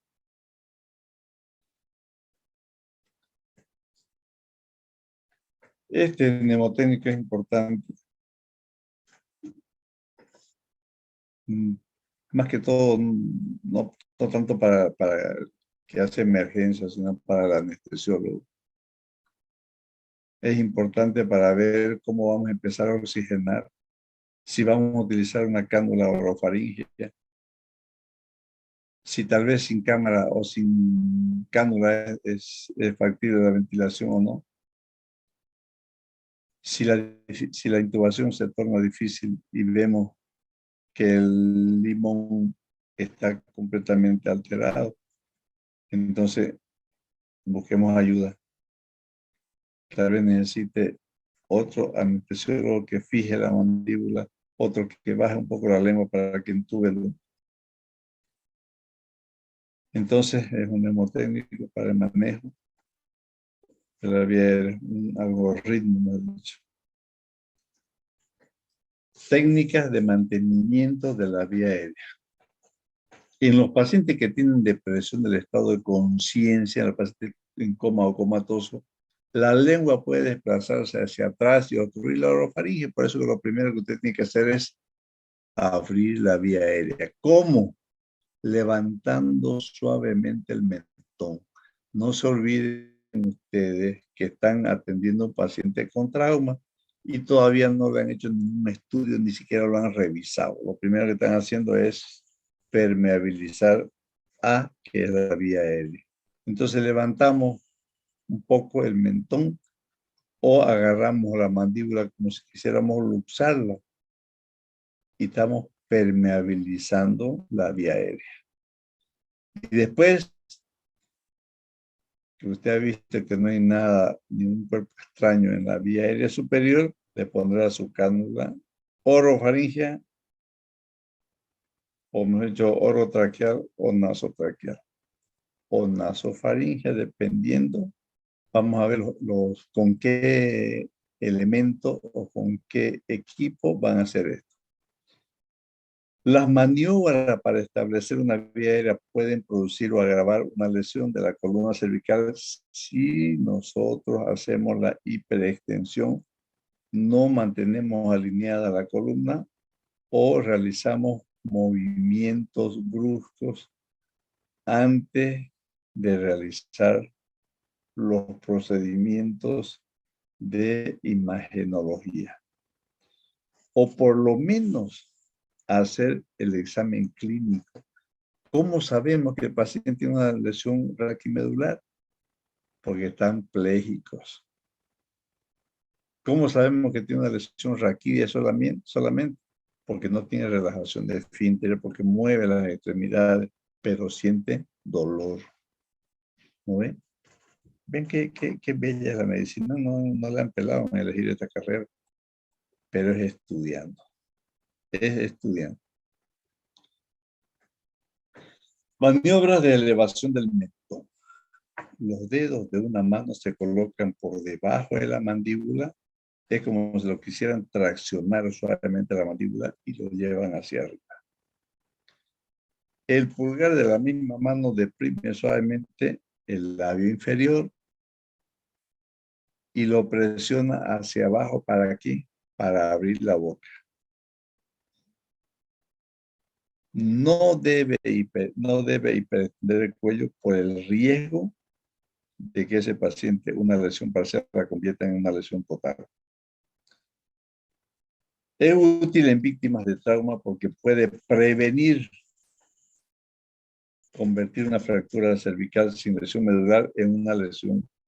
S1: Este mnemotécnico es importante, más que todo, no tanto para que hace emergencia, sino para el anestesiólogo. Es importante para ver cómo vamos a empezar a oxigenar, si vamos a utilizar una cánula orofaringea, si tal vez sin cámara o sin cánula es factible la ventilación o no. Si la intubación se torna difícil y vemos que el limón está completamente alterado, entonces busquemos ayuda. Tal vez necesite otro anestesiólogo que fije la mandíbula, otro que baje un poco la lengua para que intube el. Entonces es un mnemotécnico para el manejo de la vía aérea, un algoritmo, me ha dicho. Técnicas de mantenimiento de la vía aérea. En los pacientes que tienen depresión del estado de conciencia, en los pacientes en coma o comatoso, la lengua puede desplazarse hacia atrás y obstruir la orofaringe. Por eso lo primero que usted tiene que hacer es abrir la vía aérea. ¿Cómo? Levantando suavemente el mentón. No se olviden ustedes que están atendiendo a un paciente con trauma y todavía no le han hecho ningún estudio, ni siquiera lo han revisado. Lo primero que están haciendo es permeabilizar a que es la vía aérea. Entonces levantamos un poco el mentón o agarramos la mandíbula como si quisiéramos luxarla y estamos permeabilizando la vía aérea. Y después que usted ha visto que no hay nada, ningún cuerpo extraño en la vía aérea superior, le pondrá su cánula orofaringea, o mejor dicho, orotraqueal o nasotraqueal, o nasofaringea, dependiendo. Vamos a ver con qué elemento o con qué equipo van a hacer esto. Las maniobras para establecer una vía aérea pueden producir o agravar una lesión de la columna cervical si nosotros hacemos la hiperextensión, no mantenemos alineada la columna o realizamos movimientos bruscos antes de realizar los procedimientos de imagenología. O por lo menos hacer el examen clínico. ¿Cómo sabemos que el paciente tiene una lesión raquimedular? Porque están plégicos. ¿Cómo sabemos que tiene una lesión raquídea solamente? Porque no tiene relajación de esfínter, porque mueve las extremidades, pero siente dolor. ¿No ven? Ven qué bella es la medicina. No le han pelado en elegir esta carrera, pero es estudiando. Es estudiando. Maniobras de elevación del mentón. Los dedos de una mano se colocan por debajo de la mandíbula. Es como si lo quisieran traccionar suavemente la mandíbula y lo llevan hacia arriba. El pulgar de la misma mano deprime suavemente el labio inferior y lo presiona hacia abajo para aquí, para abrir la boca. No debe hiperextender el cuello por el riesgo de que ese paciente una lesión parcial la convierta en una lesión total. Es útil en víctimas de trauma porque puede prevenir convertir una fractura cervical sin lesión medular en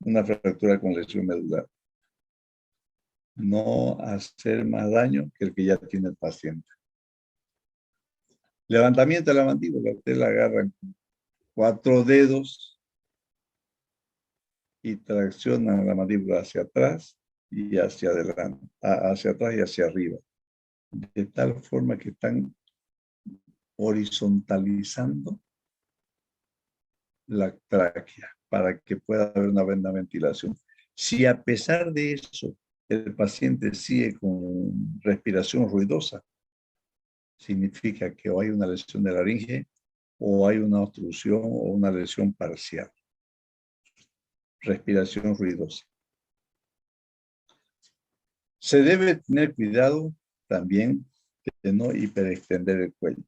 S1: una fractura con lesión medular. No hacer más daño que el que ya tiene el paciente. Levantamiento de la mandíbula. Usted la agarra con 4 dedos y tracciona la mandíbula hacia atrás y hacia adelante, hacia atrás y hacia arriba. De tal forma que están horizontalizando la tráquea para que pueda haber una buena ventilación. Si a pesar de eso el paciente sigue con respiración ruidosa, significa que o hay una lesión de laringe o hay una obstrucción o una lesión parcial. Respiración ruidosa. Se debe tener cuidado también de no hiperextender el cuello.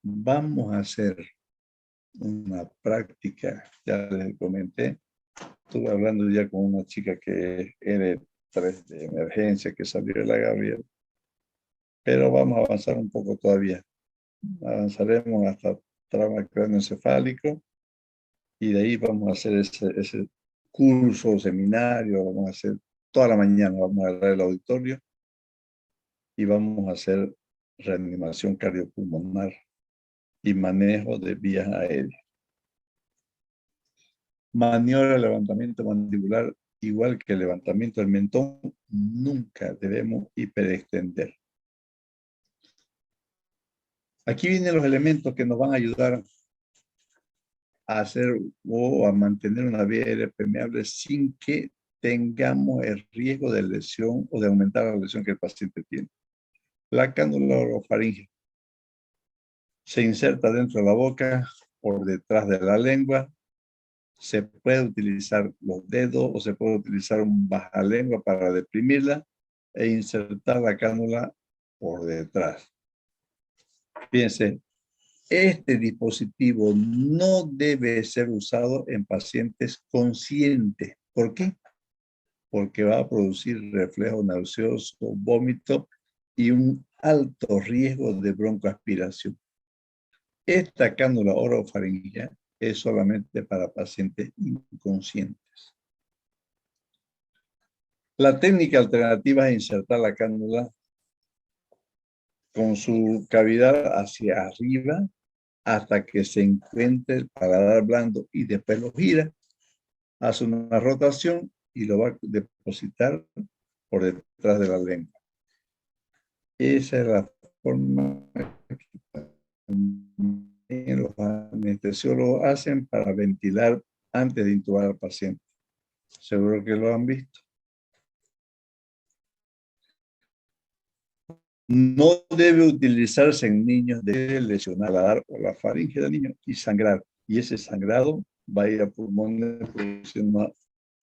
S1: Vamos a hacer una práctica, ya les comenté, estuve hablando ya con una chica que era 3 de emergencia, que salió de la Gabriel, pero vamos a avanzar un poco todavía. Avanzaremos hasta trauma craneoencefálico y de ahí vamos a hacer ese curso, seminario, vamos a hacer toda la mañana, vamos a agarrar el auditorio y vamos a hacer reanimación cardiopulmonar y manejo de vías aéreas. Maniobra de levantamiento mandibular, igual que el levantamiento del mentón, nunca debemos hiperextender. Aquí vienen los elementos que nos van a ayudar a hacer o a mantener una vía aérea permeable sin que tengamos el riesgo de lesión o de aumentar la lesión que el paciente tiene. La cánula orofaringea se inserta dentro de la boca, por detrás de la lengua. Se puede utilizar los dedos o se puede utilizar un bajalengua para deprimirla e insertar la cánula por detrás. Fíjense, este dispositivo no debe ser usado en pacientes conscientes. ¿Por qué? Porque va a producir reflejo nauseoso, vómito y un alto riesgo de broncoaspiración. Esta cánula orofaringea es solamente para pacientes inconscientes. La técnica alternativa es insertar la cánula con su cavidad hacia arriba hasta que se encuentre el paladar blando y después lo gira, hace una rotación y lo va a depositar por detrás de la lengua. Esa es la forma que los anestesiólogos hacen para ventilar antes de intubar al paciente. Seguro que lo han visto. No debe utilizarse en niños de lesionar el paladar o la faringe del niño y sangrar. Y ese sangrado va a ir a pulmones produciendo una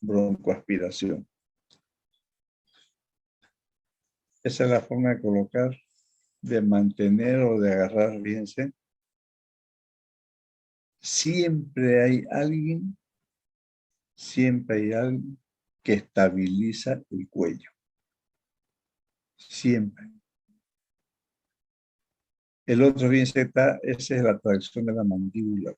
S1: broncoaspiración. Esa es la forma de colocar, de mantener o de agarrar, fíjense. Siempre hay alguien que estabiliza el cuello. Siempre. El otro, fíjense, esa es la tracción de la mandíbula.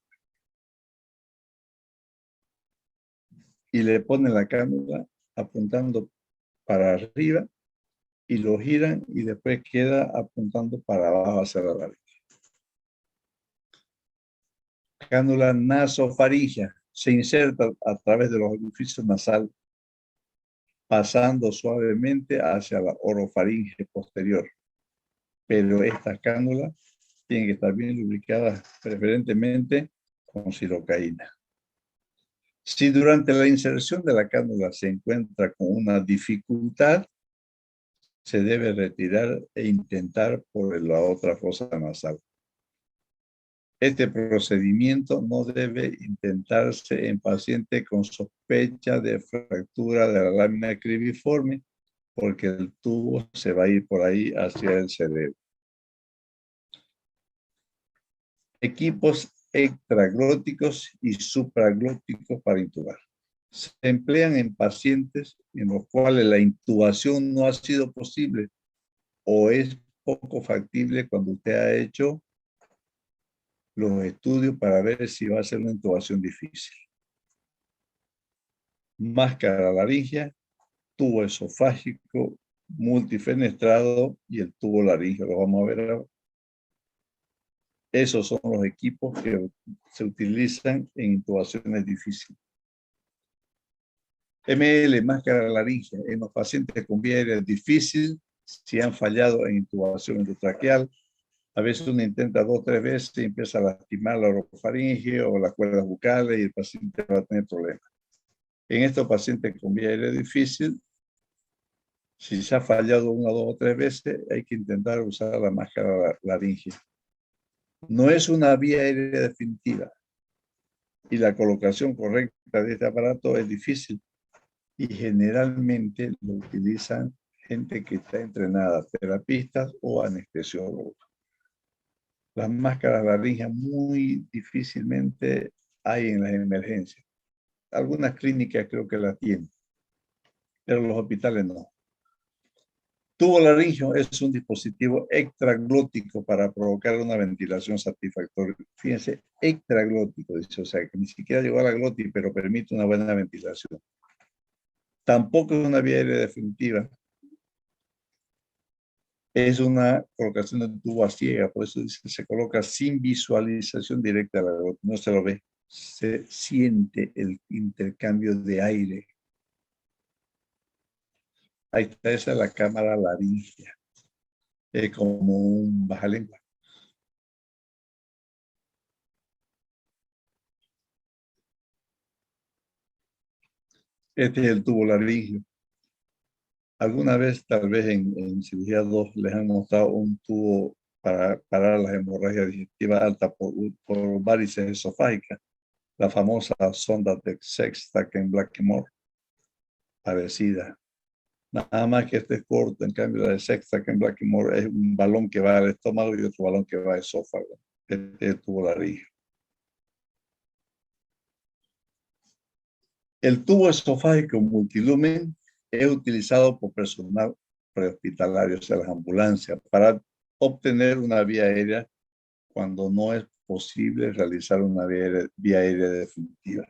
S1: Y le ponen la cánula apuntando para arriba y lo giran y después queda apuntando para abajo hacia la laringe. Cánula nasofaringea, se inserta a través de los orificios nasales, pasando suavemente hacia la orofaringe posterior. Pero estas cánulas tienen que estar bien lubricadas, preferentemente con silocaína. Si durante la inserción de la cánula se encuentra con una dificultad, se debe retirar e intentar por la otra fosa nasal. Este procedimiento no debe intentarse en pacientes con sospecha de fractura de la lámina cribiforme, porque el tubo se va a ir por ahí hacia el cerebro. Equipos extraglóticos y supraglóticos para intubar. Se emplean en pacientes en los cuales la intubación no ha sido posible o es poco factible cuando usted ha hecho los estudios para ver si va a ser una intubación difícil. Máscara laringea, tubo esofágico multifenestrado y el tubo laríngeo. Lo vamos a ver ahora. Esos son los equipos que se utilizan en intubaciones difíciles. ML, máscara laringea, en los pacientes con vía aérea difícil, si han fallado en intubación endotraqueal. A veces uno intenta 2 o 3 veces y empieza a lastimar la orofaringe o las cuerdas bucales y el paciente va a tener problemas. En estos pacientes con vía aérea difícil, si se ha fallado 1, 2 o 3 veces, hay que intentar usar la máscara laringea. No es una vía aérea definitiva y la colocación correcta de este aparato es difícil y generalmente lo utilizan gente que está entrenada, terapistas o anestesiólogos. Las máscaras laríngeas muy difícilmente hay en las emergencias. Algunas clínicas creo que las tienen, pero los hospitales no. Tubo laríngeo es un dispositivo extraglótico para provocar una ventilación satisfactoria. Fíjense, extraglótico, dice, o sea, que ni siquiera llegó a la glotis, pero permite una buena ventilación. Tampoco es una vía aérea definitiva. Es una colocación de tubo a ciega, por eso dice que se coloca sin visualización directa a la glotis, no se lo ve. Se siente el intercambio de aire. Ahí está, esa es la cámara laríngea. Es como un bajalengua. Este es el tubo laríngeo. Alguna vez, tal vez en cirugía 2, les han mostrado un tubo para parar las hemorragias digestivas altas por varices esofágicas. La famosa sonda de Sexton-Blackmore, parecida. Nada más que este es corto, en cambio la de Sexton-Blackmore es un balón que va al estómago y otro balón que va al esófago. Este es el tubo laríngeo. El tubo esofágico multilumen es utilizado por personal prehospitalario, o sea, las ambulancias, para obtener una vía aérea cuando no es posible realizar una vía aérea definitiva.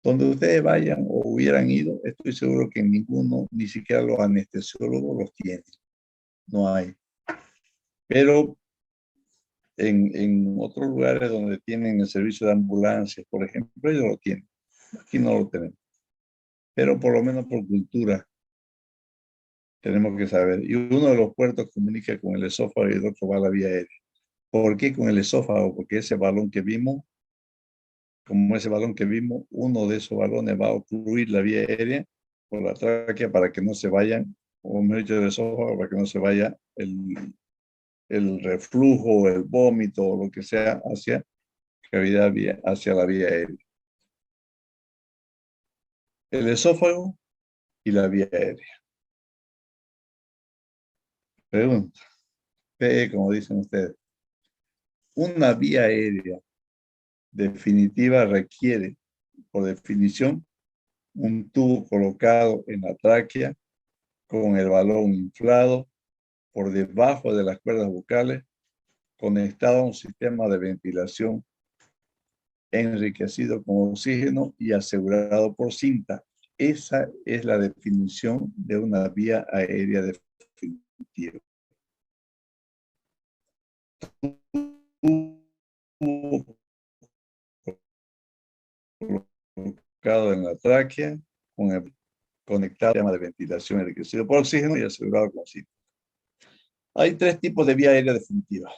S1: Donde ustedes vayan o hubieran ido, estoy seguro que ninguno, ni siquiera los anestesiólogos los tienen. No hay. Pero en otros lugares donde tienen el servicio de ambulancias, por ejemplo, ellos lo tienen. Aquí no lo tenemos. Pero por lo menos por cultura tenemos que saber. Y uno de los puertos comunica con el esófago y el otro va a la vía aérea. ¿Por qué con el esófago? Porque ese balón que vimos, como ese balón que vimos, uno de esos balones va a ocluir la vía aérea por la tráquea para que no se vayan, o mejor dicho, el esófago, para que no se vaya el reflujo, el vómito o lo que sea hacia cavidad hacia la vía aérea. El esófago y la vía aérea. Pregunta. Como dicen ustedes. Una vía aérea definitiva requiere, por definición, un tubo colocado en la tráquea con el balón inflado por debajo de las cuerdas vocales, conectado a un sistema de ventilación enriquecido con oxígeno y asegurado por cinta. Esa es la definición de una vía aérea definitiva. colocado en la tráquea, conectado al sistema de ventilación enriquecido por oxígeno y asegurado con sitio. Hay 3 tipos de vía aérea definitiva: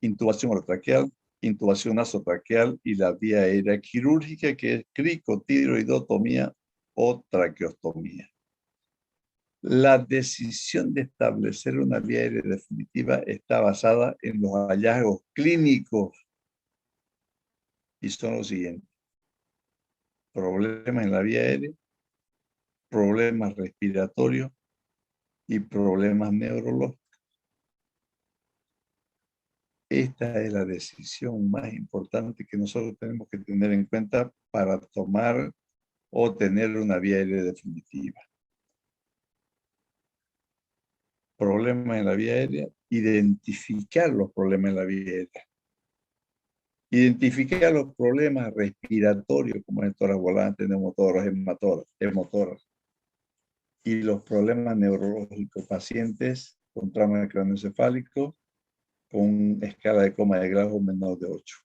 S1: intubación orotraqueal, intubación nasotraqueal y la vía aérea quirúrgica, que es cricotiroidotomía o traqueostomía. La decisión de establecer una vía aérea definitiva está basada en los hallazgos clínicos y son los siguientes: problemas en la vía aérea, problemas respiratorios y problemas neurológicos. Esta es la decisión más importante que nosotros tenemos que tener en cuenta para tomar o tener una vía aérea definitiva. Problemas en la vía aérea, identificar los problemas en la vía aérea. Identificar los problemas respiratorios, como el tórax volante, neumotórax, hemotórax. Y los problemas neurológicos, pacientes con trauma craneoencefálico con escala de coma de Glasgow menor de 8.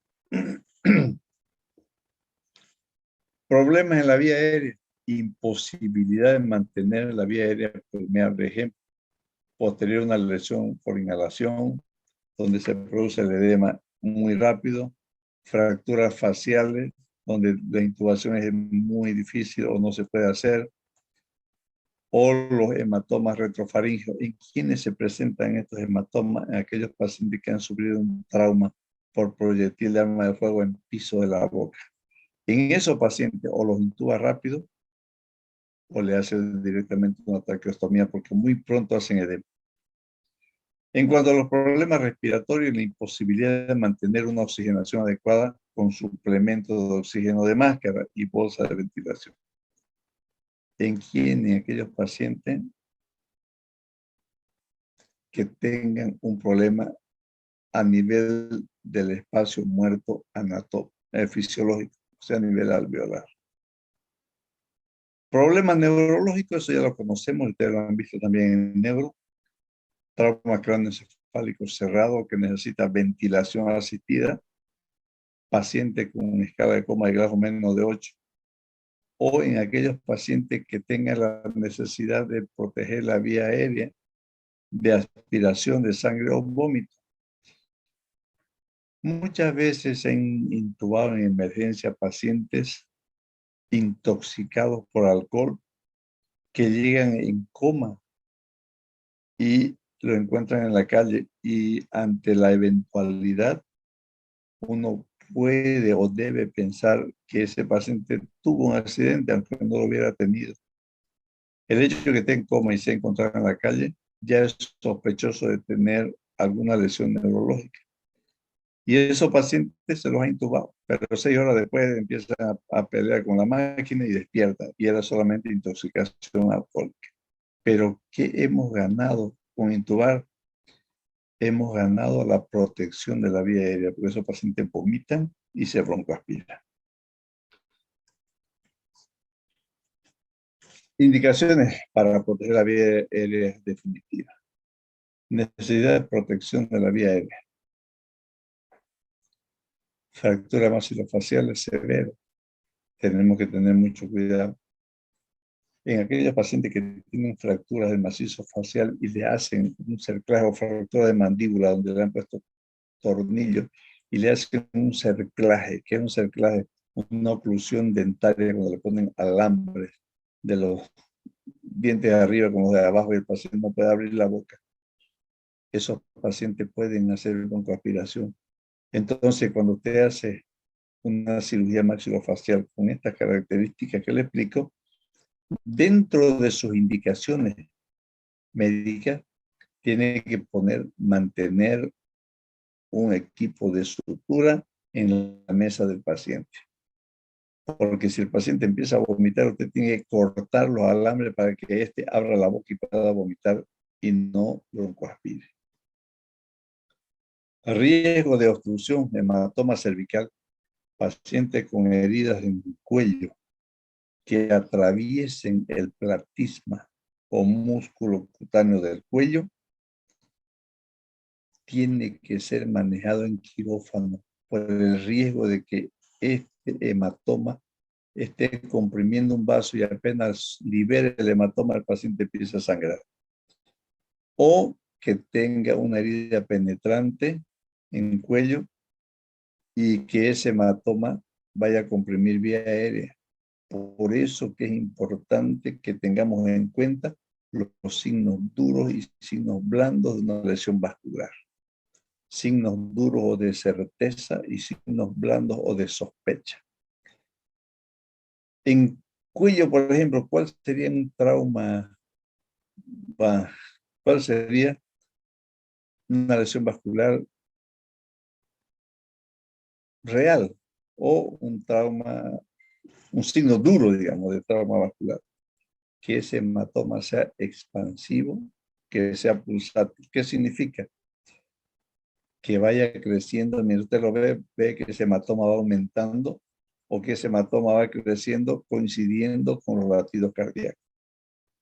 S1: Problemas en la vía aérea, imposibilidad de mantener la vía aérea permeable, ejemplo, posterior a una lesión por inhalación, donde se produce el edema muy rápido, fracturas faciales, donde la intubación es muy difícil o no se puede hacer, o los hematomas retrofaríngeos. ¿En quiénes se presentan estos hematomas? En aquellos pacientes que han sufrido un trauma por proyectil de arma de fuego en piso de la boca. En esos pacientes o los intuba rápido o le hace directamente una traqueostomía porque muy pronto hacen edema. En cuanto a los problemas respiratorios, la imposibilidad de mantener una oxigenación adecuada con suplemento de oxígeno de máscara y bolsa de ventilación. En aquellos pacientes que tengan un problema a nivel del espacio muerto fisiológico, o sea, a nivel alveolar. Problemas neurológicos, eso ya lo conocemos, ustedes lo han visto también en neuro. Trauma craneoencefálico cerrado que necesita ventilación asistida, paciente con escala de coma de Glasgow menos de 8, o en aquellos pacientes que tengan la necesidad de proteger la vía aérea de aspiración de sangre o vómito. Muchas veces se han intubado en emergencia pacientes intoxicados por alcohol que llegan en coma y lo encuentran en la calle, y ante la eventualidad uno puede o debe pensar que ese paciente tuvo un accidente aunque no lo hubiera tenido. El hecho de que esté en coma y se encontrara en la calle ya es sospechoso de tener alguna lesión neurológica. Y esos pacientes se los ha intubado, pero 6 horas después empiezan a pelear con la máquina y despierta, y era solamente intoxicación alcohólica. Pero ¿qué hemos ganado con intubar? Hemos ganado la protección de la vía aérea, porque esos pacientes vomitan y se broncoaspiran. Indicaciones para proteger la vía aérea definitiva. Necesidad de protección de la vía aérea. Fractura maxilofacial severa. Tenemos que tener mucho cuidado. En aquellos pacientes que tienen fracturas del macizo facial y le hacen un cerclaje o fractura de mandíbula donde le han puesto tornillos y le hacen un cerclaje, que es un cerclaje, una oclusión dentaria cuando le ponen alambres de los dientes de arriba como de abajo y el paciente no puede abrir la boca. Esos pacientes pueden hacer broncoaspiración. Entonces, cuando usted hace una cirugía maxilofacial con estas características que le explico, dentro de sus indicaciones médicas, tiene que mantener un equipo de sutura en la mesa del paciente. Porque si el paciente empieza a vomitar, usted tiene que cortar los alambres para que éste abra la boca y pueda vomitar y no broncoaspire. Riesgo de obstrucción, hematoma cervical, paciente con heridas en el cuello que atraviesen el platisma o músculo cutáneo del cuello, tiene que ser manejado en quirófano por el riesgo de que este hematoma esté comprimiendo un vaso y apenas libere el hematoma, el paciente empieza a sangrar. O que tenga una herida penetrante en el cuello y que ese hematoma vaya a comprimir vía aérea. Por eso que es importante que tengamos en cuenta los signos duros y signos blandos de una lesión vascular. Signos duros o de certeza y signos blandos o de sospecha. En cuello, por ejemplo, ¿cuál sería un trauma? ¿Cuál sería una lesión vascular real o un trauma, un signo duro, digamos, de trauma vascular? Que ese hematoma sea expansivo, que sea pulsátil. ¿Qué significa? Que vaya creciendo, mientras usted lo ve que ese hematoma va aumentando o que ese hematoma va creciendo coincidiendo con los latidos cardíacos.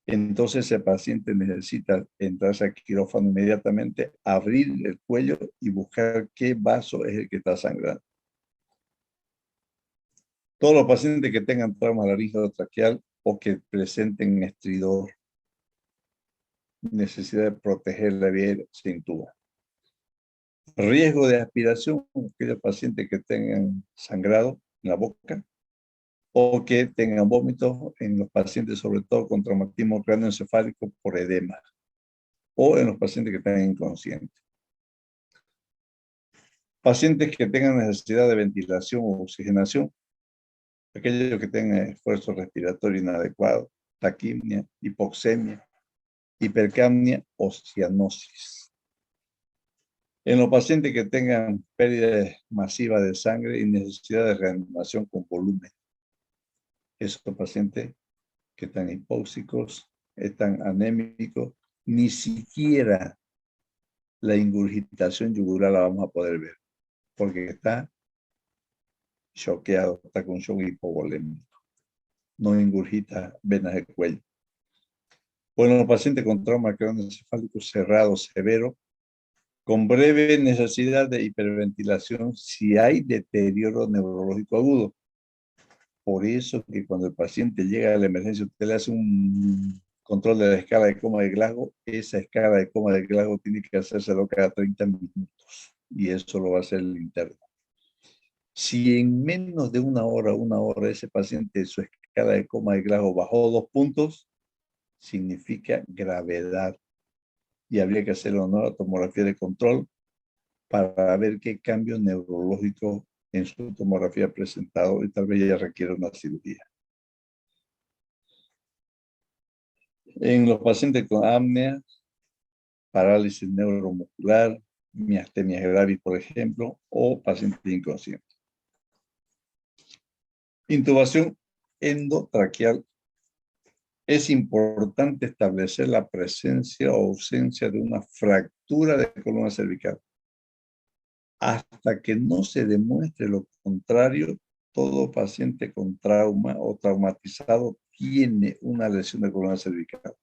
S1: Entonces el paciente necesita entrarse al quirófano inmediatamente, abrir el cuello y buscar qué vaso es el que está sangrando. Todos los pacientes que tengan trauma laringotraqueal o que presenten estridor, necesidad de proteger la vía aérea, se intuba. Riesgo de aspiración, aquellos pacientes que tengan sangrado en la boca o que tengan vómitos en los pacientes, sobre todo con traumatismo cráneoencefálico por edema o en los pacientes que están inconscientes. Pacientes que tengan necesidad de ventilación o oxigenación, aquellos que tengan esfuerzo respiratorio inadecuado, taquimia, hipoxemia, hipercapnia o cianosis. En los pacientes que tengan pérdida masiva de sangre y necesidad de reanimación con volumen. Esos pacientes que están hipóxicos, están anémicos, ni siquiera la ingurgitación yugular la vamos a poder ver, porque está choqueado, está con shock hipovolémico. No ingurgita venas del cuello. Bueno, los pacientes con trauma craneoencefálico cerrado severo, con breve necesidad de hiperventilación si hay deterioro neurológico agudo. Por eso que cuando el paciente llega a la emergencia, usted le hace un control de la escala de coma de Glasgow. Esa escala de coma de Glasgow tiene que hacérselo cada 30 minutos. Y eso lo va a hacer el interno. Si en menos de una hora, ese paciente, su escala de coma de Glasgow bajó 2 puntos, significa gravedad. Y habría que hacerle una tomografía de control para ver qué cambio neurológico en su tomografía ha presentado y tal vez ya requiere una cirugía. En los pacientes con apnea, parálisis neuromuscular, miastenia gravis, por ejemplo, o pacientes inconscientes. Intubación endotraqueal. Es importante establecer la presencia o ausencia de una fractura de columna cervical. Hasta que no se demuestre lo contrario, todo paciente con trauma o traumatizado tiene una lesión de columna cervical.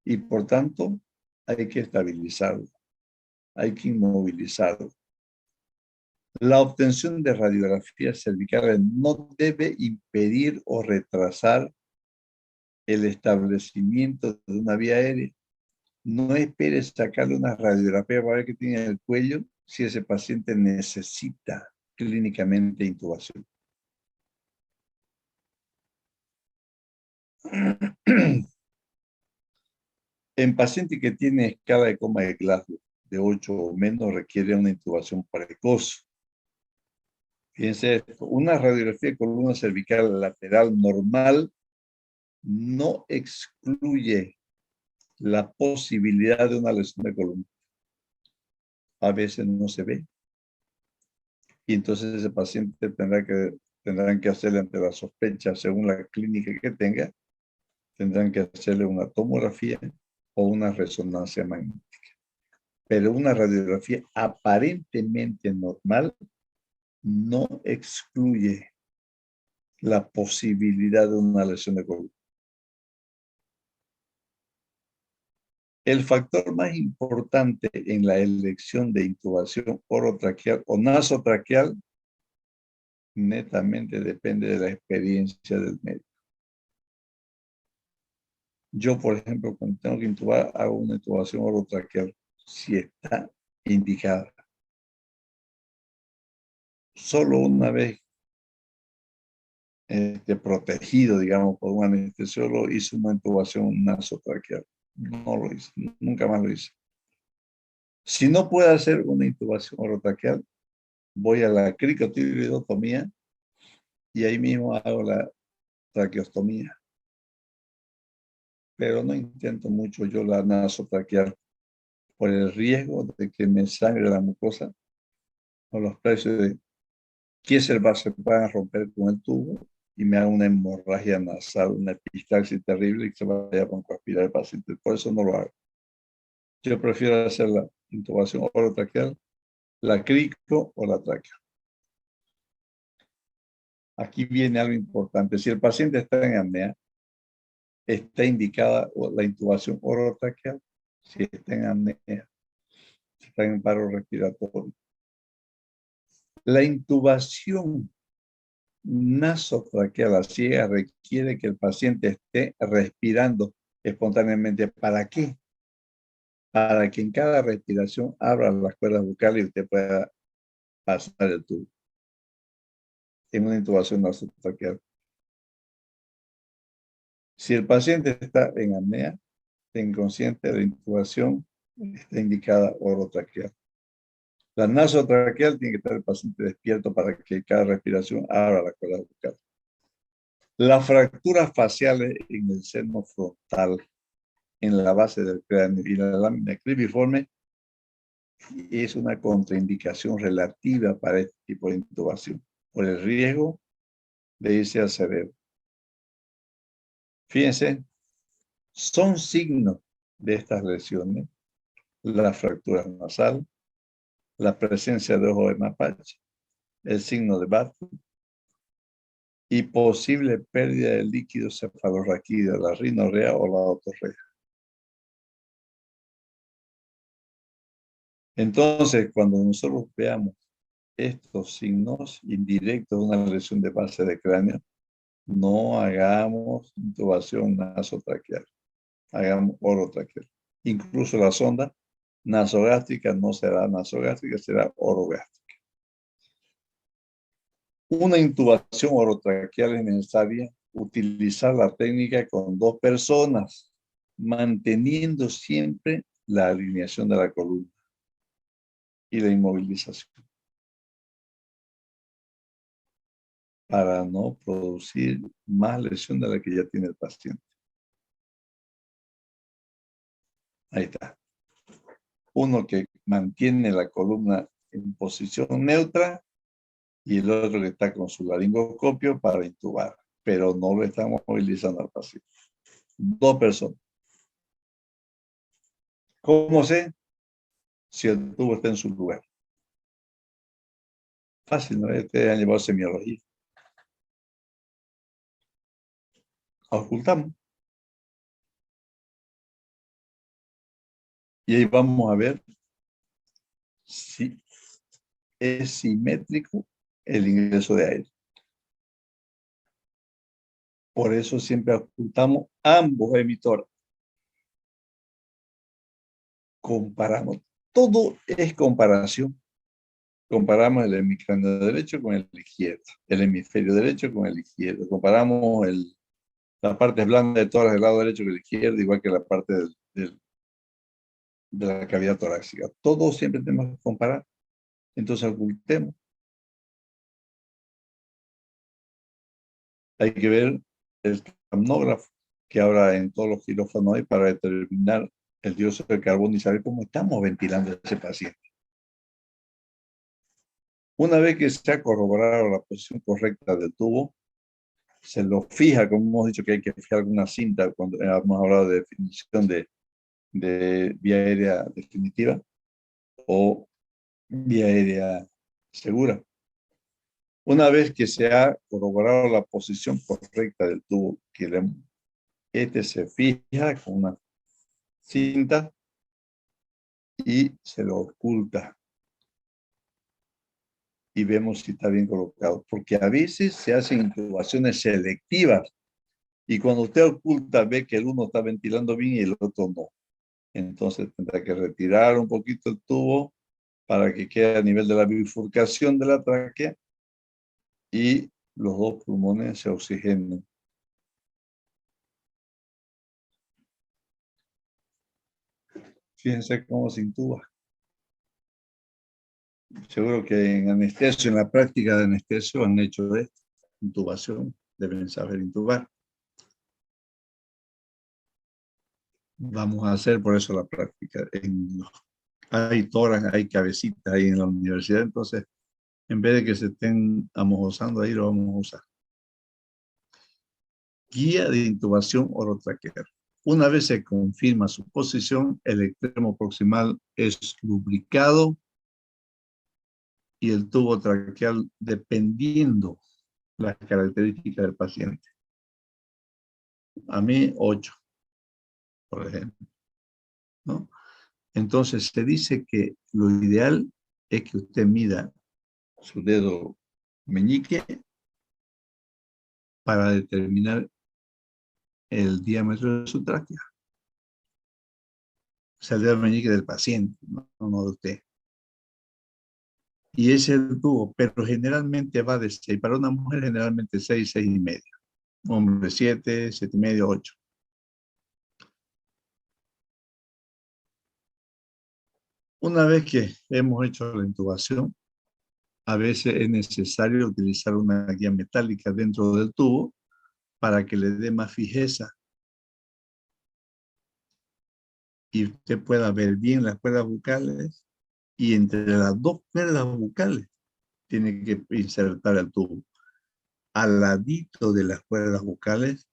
S1: Y por tanto, hay que estabilizarlo, hay que inmovilizarlo. La obtención de radiografías cervicales no debe impedir o retrasar el establecimiento de una vía aérea. No espere sacarle una radiografía para ver qué tiene en el cuello si ese paciente necesita clínicamente intubación. En paciente que tiene escala de coma de Glasgow de 8 o menos requiere una intubación precoz. Fíjense esto, una radiografía de columna cervical lateral normal no excluye la posibilidad de una lesión de columna. A veces no se ve. Y entonces ese paciente tendrán que hacerle ante la sospecha, según la clínica que tenga, tendrán que hacerle una tomografía o una resonancia magnética. Pero una radiografía aparentemente normal no excluye la posibilidad de una lesión de columna. El factor más importante en la elección de intubación orotraqueal o nasotraqueal netamente depende de la experiencia del médico. Yo, por ejemplo, cuando tengo que intubar, hago una intubación orotraqueal si está indicada. Solo una vez protegido, digamos, por un anestesiólogo, hice una intubación nasotraqueal. No lo hice, nunca más lo hice. Si no puedo hacer una intubación orotraqueal, voy a la cricotiroidotomía y ahí mismo hago la traqueostomía. Pero no intento mucho yo la nasotraqueal por el riesgo de que me sangre la mucosa o los precios de que se puedan romper con el tubo y me haga una hemorragia nasal, una epistaxis terrible y que se vaya a broncoaspirar el paciente. Por eso no lo hago. Yo prefiero hacer la intubación orotraqueal, la crico o la tráquea. Aquí viene algo importante. Si el paciente está en apnea, está indicada la intubación orotraqueal. Si está en apnea, si está en paro respiratorio. La intubación nasotraqueal a ciega requiere que el paciente esté respirando espontáneamente. ¿Para qué? Para que en cada respiración abra las cuerdas vocales y usted pueda pasar el tubo. En una intubación nasotraqueal. Si el paciente está en apnea, está inconsciente, la intubación está indicada orotraqueal. La nasotraqueal tiene que estar el paciente despierto para que cada respiración abra las cuerdas vocales. Las fracturas faciales en el seno frontal, en la base del cráneo y la lámina cribiforme es una contraindicación relativa para este tipo de intubación, por el riesgo de irse al cerebro. Fíjense, son signos de estas lesiones, la fractura nasal, la presencia de ojo de mapache, el signo de Bartlett y posible pérdida de líquido cefalorraquídeo, la rinorrea o la otorrea. Entonces, cuando nosotros veamos estos signos indirectos de una lesión de base de cráneo, no hagamos intubación nasotraqueal, hagamos orotraqueal. Incluso la sonda nasogástrica no será nasogástrica, será orogástrica. Una intubación orotraqueal es necesaria utilizar la técnica con 2 personas, manteniendo siempre la alineación de la columna y la inmovilización, para no producir más lesión de la que ya tiene el paciente. Ahí está. Uno que mantiene la columna en posición neutra y el otro que está con su laringoscopio para intubar, pero no lo estamos movilizando al paciente. 2 personas. ¿Cómo sé si el tubo está en su lugar? Fácil, ¿no? Ustedes han llevado semiología. Ocultamos. Y ahí vamos a ver si es simétrico el ingreso de aire. Por eso siempre ocultamos ambos emisores. Comparamos. Todo es comparación. Comparamos el hemisferio derecho con el izquierdo. El hemisferio derecho con el izquierdo. Comparamos la parte blanda de todas del lado derecho con el izquierdo, igual que la parte de la cavidad torácica. Todo siempre tenemos que comparar. Entonces ocultemos. Hay que ver el capnógrafo que ahora en todos los quirófanos hay para determinar el dióxido de carbono y saber cómo estamos ventilando a ese paciente. Una vez que se ha corroborado la posición correcta del tubo, se lo fija, como hemos dicho que hay que fijar alguna cinta cuando hemos hablado de definición de vía aérea definitiva o vía aérea segura. Una vez que se ha corroborado la posición correcta del tubo, este se fija con una cinta y se lo oculta. y vemos si está bien colocado. Porque a veces se hacen intubaciones selectivas y cuando usted oculta ve que el uno está ventilando bien y el otro no. Entonces tendrá que retirar un poquito el tubo para que quede a nivel de la bifurcación de la tráquea y los dos pulmones se oxigenen. Fíjense cómo se intuba. Seguro que en anestesio, en la práctica de anestesio han hecho esto, intubación, deben saber intubar. Vamos a hacer por eso la práctica. Hay tórax, hay cabecitas ahí en la universidad, entonces en vez de que se estén amojosando ahí, lo vamos a usar. Guía de intubación orotraqueal. Una vez se confirma su posición, el extremo proximal es lubricado y el tubo traqueal dependiendo las características del paciente. A mí, 8, por ejemplo, ¿no? Entonces, se dice que lo ideal es que usted mida su dedo meñique para determinar el diámetro de su tráquea. O sea, el dedo meñique del paciente, no de usted. Y ese es el tubo, pero generalmente va de 6. Para una mujer, generalmente 6, 6 y medio. Hombre, 7, 7 y medio, 8. Una vez que hemos hecho la intubación, a veces es necesario utilizar una guía metálica dentro del tubo para que le dé más fijeza y usted pueda ver bien las cuerdas bucales y entre las dos cuerdas bucales tiene que insertar el tubo. Al ladito de las cuerdas bucales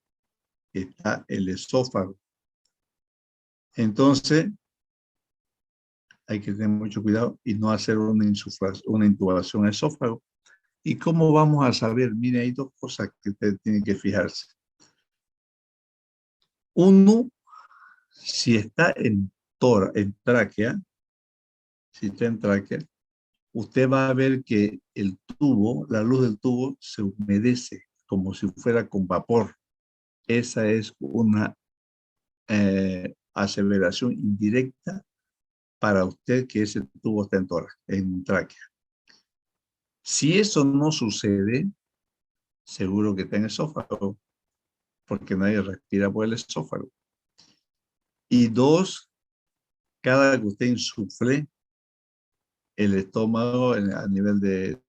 S1: está el esófago. Entonces, hay que tener mucho cuidado y no hacer una intubación al esófago. ¿Y cómo vamos a saber? Mire, hay dos cosas que usted tiene que fijarse. Uno, si está en tráquea, si está en tráquea, usted va a ver que el tubo, la luz del tubo se humedece como si fuera con vapor. Esa es una aseveración indirecta para usted que ese tubo está en tráquea. Si eso no sucede, seguro que está en esófago, porque nadie respira por el esófago. Y dos, cada que usted insufle, el estómago a nivel de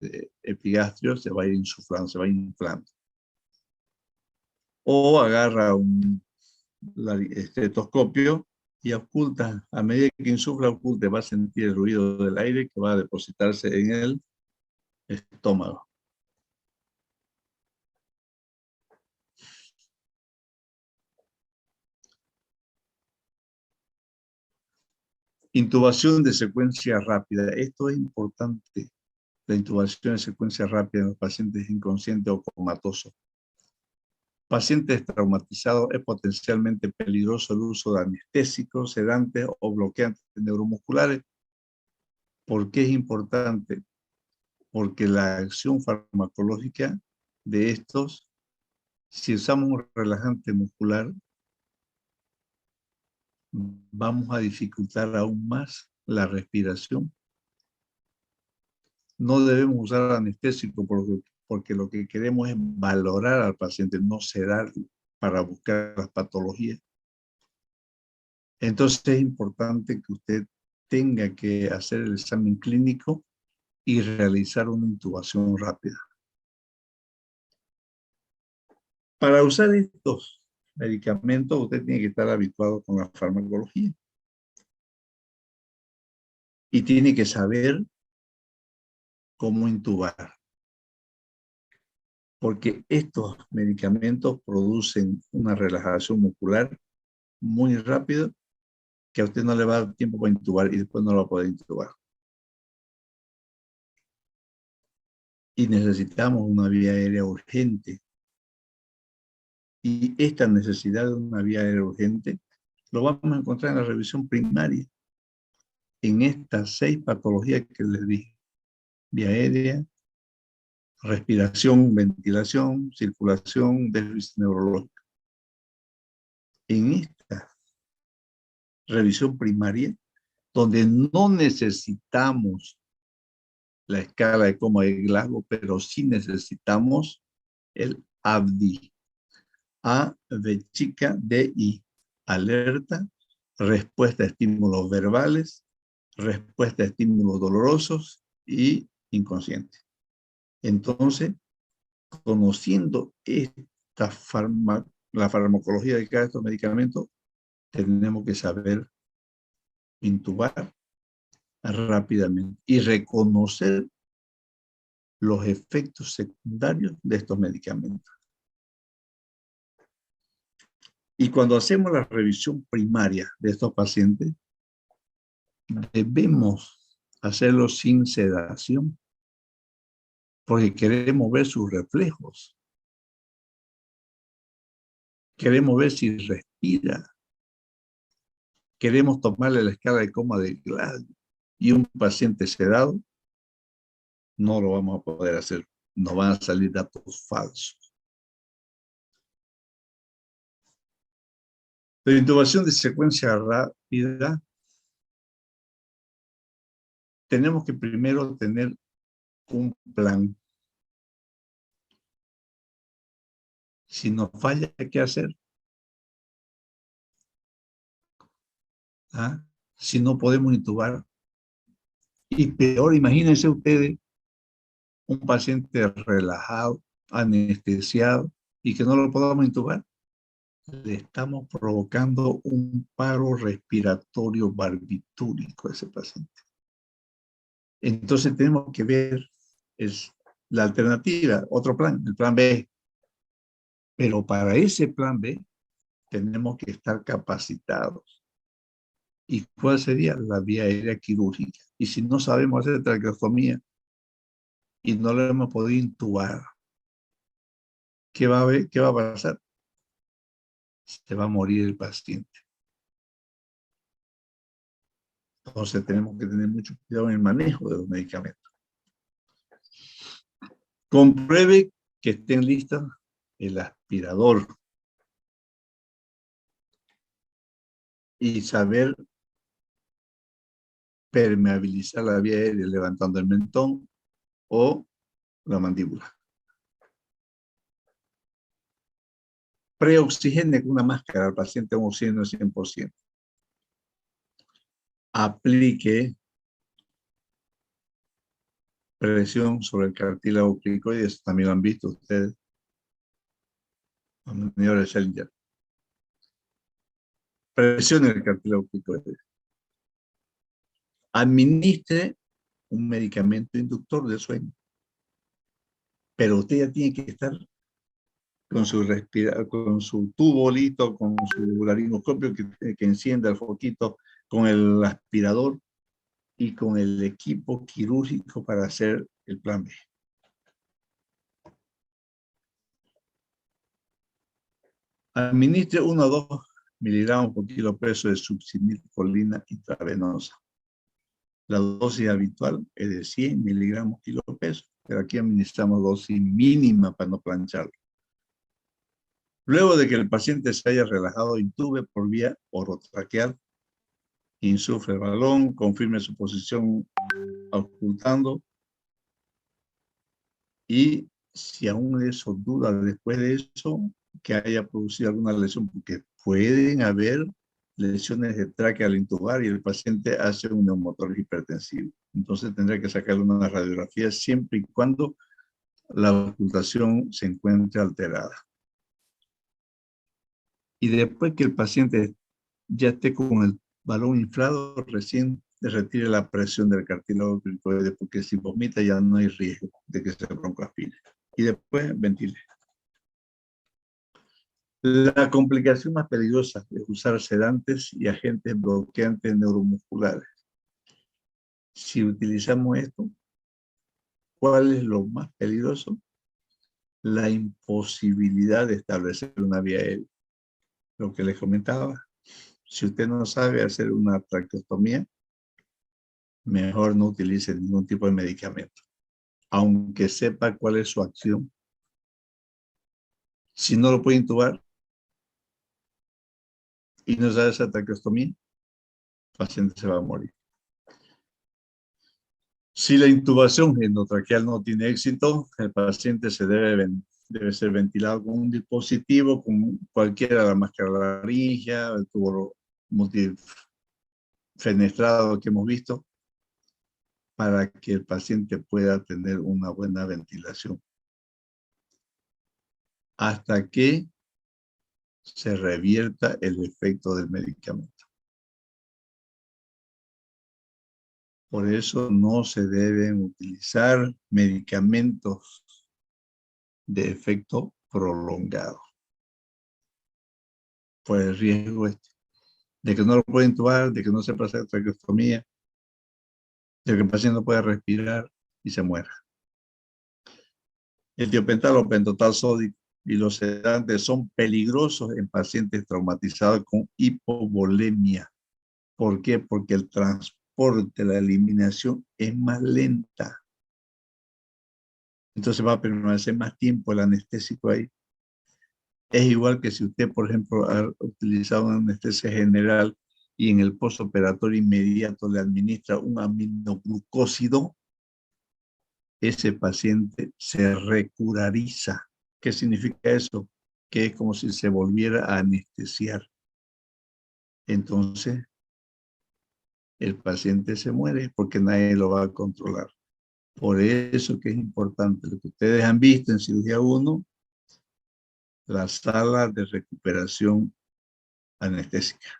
S1: epigastrio se va a ir insuflando, se va inflando. O agarra un estetoscopio y oculta, a medida que insufla, oculta, va a sentir el ruido del aire que va a depositarse en el estómago. Intubación de secuencia rápida. Esto es importante. La intubación de secuencia rápida en los pacientes inconscientes o comatosos. Pacientes traumatizados, es potencialmente peligroso el uso de anestésicos, sedantes o bloqueantes neuromusculares. ¿Por qué es importante? Porque la acción farmacológica de estos, si usamos un relajante muscular, vamos a dificultar aún más la respiración. No debemos usar anestésico porque lo que queremos es valorar al paciente, no sedarlo para buscar las patologías. Entonces es importante que usted tenga que hacer el examen clínico y realizar una intubación rápida. Para usar estos medicamentos, usted tiene que estar habituado con la farmacología. Y tiene que saber cómo intubar. Porque estos medicamentos producen una relajación muscular muy rápido que a usted no le va a dar tiempo para intubar y después no lo va a poder intubar. Y necesitamos una vía aérea urgente. Y esta necesidad de una vía aérea urgente lo vamos a encontrar en la revisión primaria. En estas 6 patologías que les dije. Vía aérea, respiración, ventilación, circulación, déficit neurológico. En esta revisión primaria, donde no necesitamos la escala de coma de Glasgow, pero sí necesitamos el ABDI. A, B chica, D, I. Alerta, respuesta a estímulos verbales, respuesta a estímulos dolorosos y inconsciente. Entonces, conociendo la farmacología de cada de estos medicamentos, tenemos que saber intubar rápidamente y reconocer los efectos secundarios de estos medicamentos. Y cuando hacemos la revisión primaria de estos pacientes, debemos hacerlo sin sedación, porque queremos ver sus reflejos. Queremos ver si respira. Queremos tomarle la escala de coma de Glasgow. Y un paciente sedado, no lo vamos a poder hacer. Nos van a salir datos falsos. La intubación de secuencia rápida, tenemos que primero tener un plan. Si nos falla, ¿qué hacer? ¿Ah? Si no podemos intubar. Y peor, imagínense ustedes un paciente relajado, anestesiado, y que no lo podamos intubar. Le estamos provocando un paro respiratorio barbitúrico a ese paciente. Entonces tenemos que ver la alternativa, otro plan, el plan B. Pero para ese plan B tenemos que estar capacitados. ¿Y cuál sería? La vía aérea quirúrgica. Y si no sabemos hacer traqueostomía y no lo hemos podido intubar, ¿qué va a pasar? Se va a morir el paciente. Entonces tenemos que tener mucho cuidado en el manejo de los medicamentos. Compruebe que estén listas el aspirador y saber permeabilizar la vía aérea levantando el mentón o la mandíbula. Preoxigene con una máscara al paciente a un oxígeno de 100%. Aplique presión sobre el cartílago cricoide, eso también lo han visto ustedes, señora Schellinger. Presione el cartílago cricoide. Administre un medicamento inductor de sueño. Pero usted ya tiene que estar con su tubolito, con su laringoscopio que encienda el foquito, con el aspirador y con el equipo quirúrgico para hacer el plan B. Administre 1 o 2 miligramos por kilo peso de succinilcolina intravenosa. La dosis habitual es de 100 miligramos kilo peso, pero aquí administramos dosis mínima para no plancharlo. Luego de que el paciente se haya relajado, intube por vía orotraqueal, insufle el balón, confirme su posición ocultando y si aún eso duda después de eso, que haya producido alguna lesión, porque pueden haber lesiones de tráquea al intubar y el paciente hace un neumotor hipertensivo. Entonces tendrá que sacarle una radiografía siempre y cuando la ocultación se encuentre alterada. Y después que el paciente ya esté con el balón inflado, recién retire la presión del cartílago cricoide, porque si vomita ya no hay riesgo de que se broncoaspire. Y después ventile. La complicación más peligrosa es usar sedantes y agentes bloqueantes neuromusculares. Si utilizamos esto, ¿cuál es lo más peligroso? La imposibilidad de establecer una vía aérea. Lo que les comentaba, si usted no sabe hacer una traqueostomía, mejor no utilice ningún tipo de medicamento. aunque sepa cuál es su acción. Si no lo puede intubar y no sabe esa traqueostomía, el paciente se va a morir. Si la intubación endotraqueal no tiene éxito, el paciente debe ser ventilado con un dispositivo, con cualquiera, la máscara laringia, el tubo multifenestrado que hemos visto, para que el paciente pueda tener una buena ventilación. Hasta que se revierta el efecto del medicamento. Por eso no se deben utilizar medicamentos de efecto prolongado. Por el riesgo de que no lo pueda intubar, de que no sepa hacer traqueostomía, de que el paciente no pueda respirar y se muera. El tiopental o pentotal sódico y los sedantes son peligrosos en pacientes traumatizados con hipovolemia. ¿Por qué? Porque el transporte, la eliminación es más lenta. Entonces va a permanecer más tiempo el anestésico ahí. Es igual que si usted, por ejemplo, ha utilizado una anestesia general y en el postoperatorio inmediato le administra un aminoglucósido, ese paciente se recurariza. ¿Qué significa eso? Que es como si se volviera a anestesiar. Entonces, el paciente se muere porque nadie lo va a controlar. Por eso que es importante lo que ustedes han visto en cirugía 1, la sala de recuperación anestésica.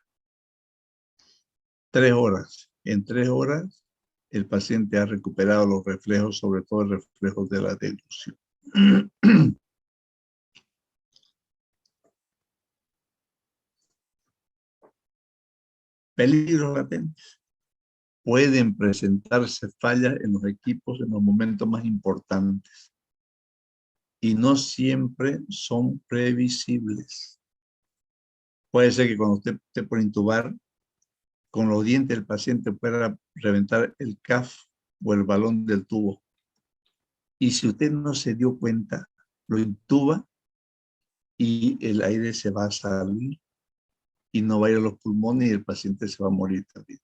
S1: 3 horas. En 3 horas, el paciente ha recuperado los reflejos, sobre todo el reflejo de la deglución. Peligros latentes. Pueden presentarse fallas en los equipos en los momentos más importantes y no siempre son previsibles. Puede ser que cuando usted esté por intubar, con los dientes del paciente pueda reventar el CAF o el balón del tubo. Y si usted no se dio cuenta, lo intuba y el aire se va a salir y no va a ir a los pulmones y el paciente se va a morir también.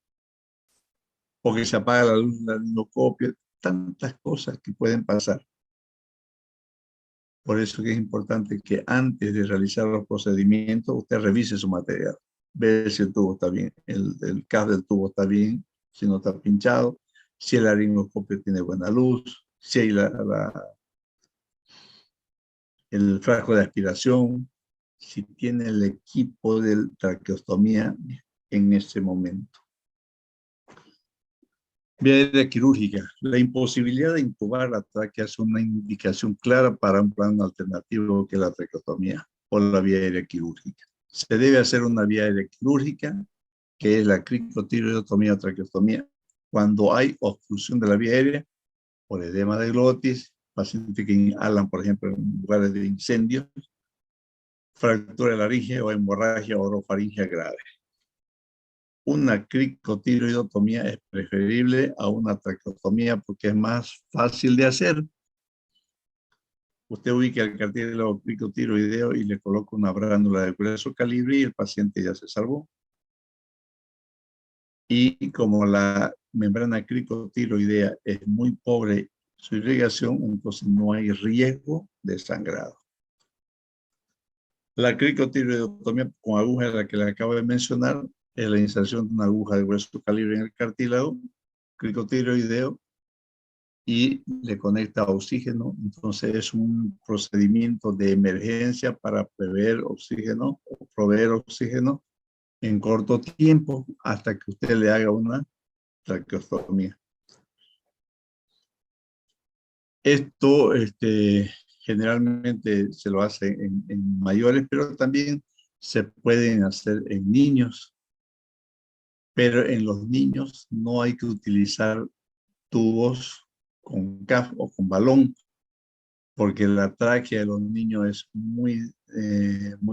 S1: Porque se apaga la luz del laringoscopio, tantas cosas que pueden pasar. Por eso que es importante que antes de realizar los procedimientos, usted revise su material. Ve si el tubo está bien, el CAF del tubo está bien, si no está pinchado, si el laringoscopio tiene buena luz, si hay el frasco de aspiración, si tiene el equipo de traqueostomía en ese momento. Vía aérea quirúrgica. La imposibilidad de intubar la tráquea es una indicación clara para un plan alternativo que la traqueotomía o la vía aérea quirúrgica. Se debe hacer una vía aérea quirúrgica, que es la cricotiroidotomía o traqueostomía, cuando hay obstrucción de la vía aérea por edema de glotis, pacientes que inhalan, por ejemplo, en lugares de incendios, fractura de laringe o hemorragia orofaringea grave. Una cricotiroidotomía es preferible a una traqueotomía porque es más fácil de hacer. Usted ubica el cartílago cricotiroideo y le coloca una bránula de grueso calibre y el paciente ya se salvó. Y como la membrana cricotiroidea es muy pobre su irrigación, entonces no hay riesgo de sangrado. La cricotiroidotomía con aguja, la que le acabo de mencionar, es la inserción de una aguja de grueso calibre en el cartílago cricotiroideo y le conecta oxígeno. Entonces es un procedimiento de emergencia para proveer oxígeno en corto tiempo hasta que usted le haga una traqueostomía. Esto generalmente se lo hace en mayores, pero también se pueden hacer en niños. Pero en los niños no hay que utilizar tubos con CAF o con balón, porque la tráquea de los niños es muy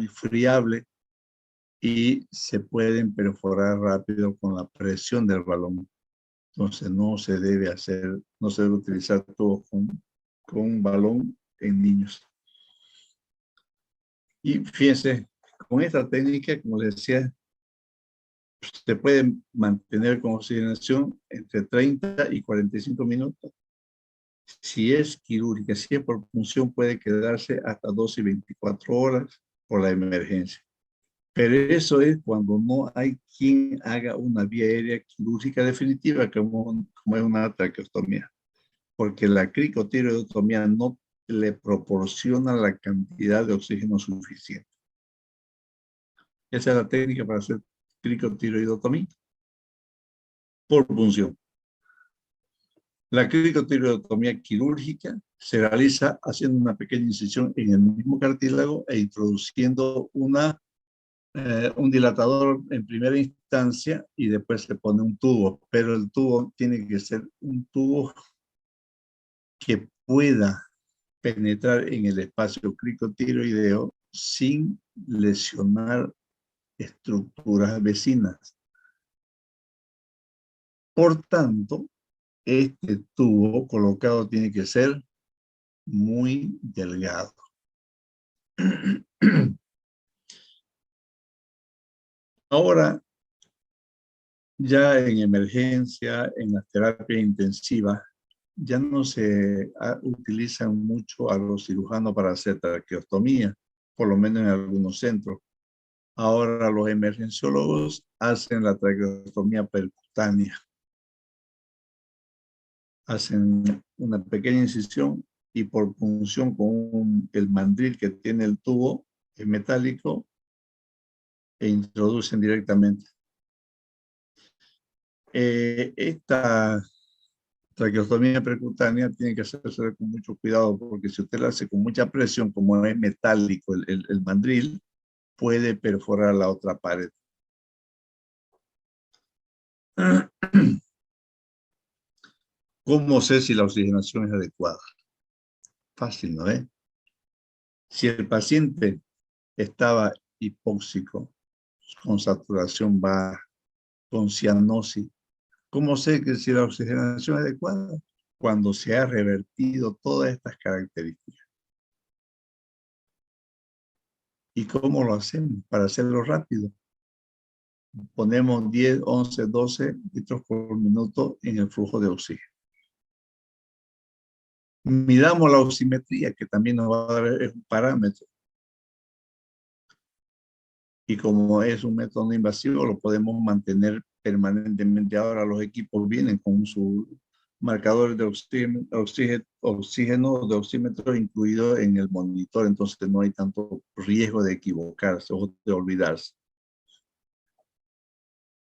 S1: friable y se pueden perforar rápido con la presión del balón. Entonces no se debe hacer, no se debe utilizar todo con un balón en niños. Y fíjense, con esta técnica, como les decía, se puede mantener con oxigenación entre 30 y 45 minutos. Si es quirúrgica, si es por punción, puede quedarse hasta 12 y 24 horas por la emergencia. Pero eso es cuando no hay quien haga una vía aérea quirúrgica definitiva, como es una traqueostomía. Porque la cricotiroidotomía no le proporciona la cantidad de oxígeno suficiente. Esa es la técnica para hacer cricotiroidotomía por punción. La cricotiroidotomía quirúrgica se realiza haciendo una pequeña incisión en el mismo cartílago e introduciendo un dilatador en primera instancia y después se pone un tubo, pero el tubo tiene que ser un tubo que pueda penetrar en el espacio cricotiroideo sin lesionar estructuras vecinas. Por tanto, este tubo colocado tiene que ser muy delgado. Ahora, ya en emergencia, en las terapias intensivas, ya no se utilizan mucho a los cirujanos para hacer traqueostomía, por lo menos en algunos centros. Ahora los emergenciólogos hacen la traqueostomía percutánea. Hacen una pequeña incisión y por punción con el mandril que tiene el tubo metálico e introducen directamente. Esta traqueostomía percutánea tiene que hacerse con mucho cuidado porque si usted la hace con mucha presión, como es metálico el mandril, puede perforar la otra pared. ¿Cómo sé si la oxigenación es adecuada? Fácil, ¿no es? Si el paciente estaba hipóxico, con saturación baja, con cianosis, ¿cómo sé que si la oxigenación es adecuada? Cuando se ha revertido todas estas características. ¿Y cómo lo hacemos? Para hacerlo rápido. Ponemos 10, 11, 12 litros por minuto en el flujo de oxígeno. Midamos la oximetría, que también nos va a dar un parámetro. Y como es un método no invasivo, lo podemos mantener permanentemente. Ahora los equipos vienen con su marcador de oxígeno de oxímetro incluido en el monitor, entonces no hay tanto riesgo de equivocarse o de olvidarse.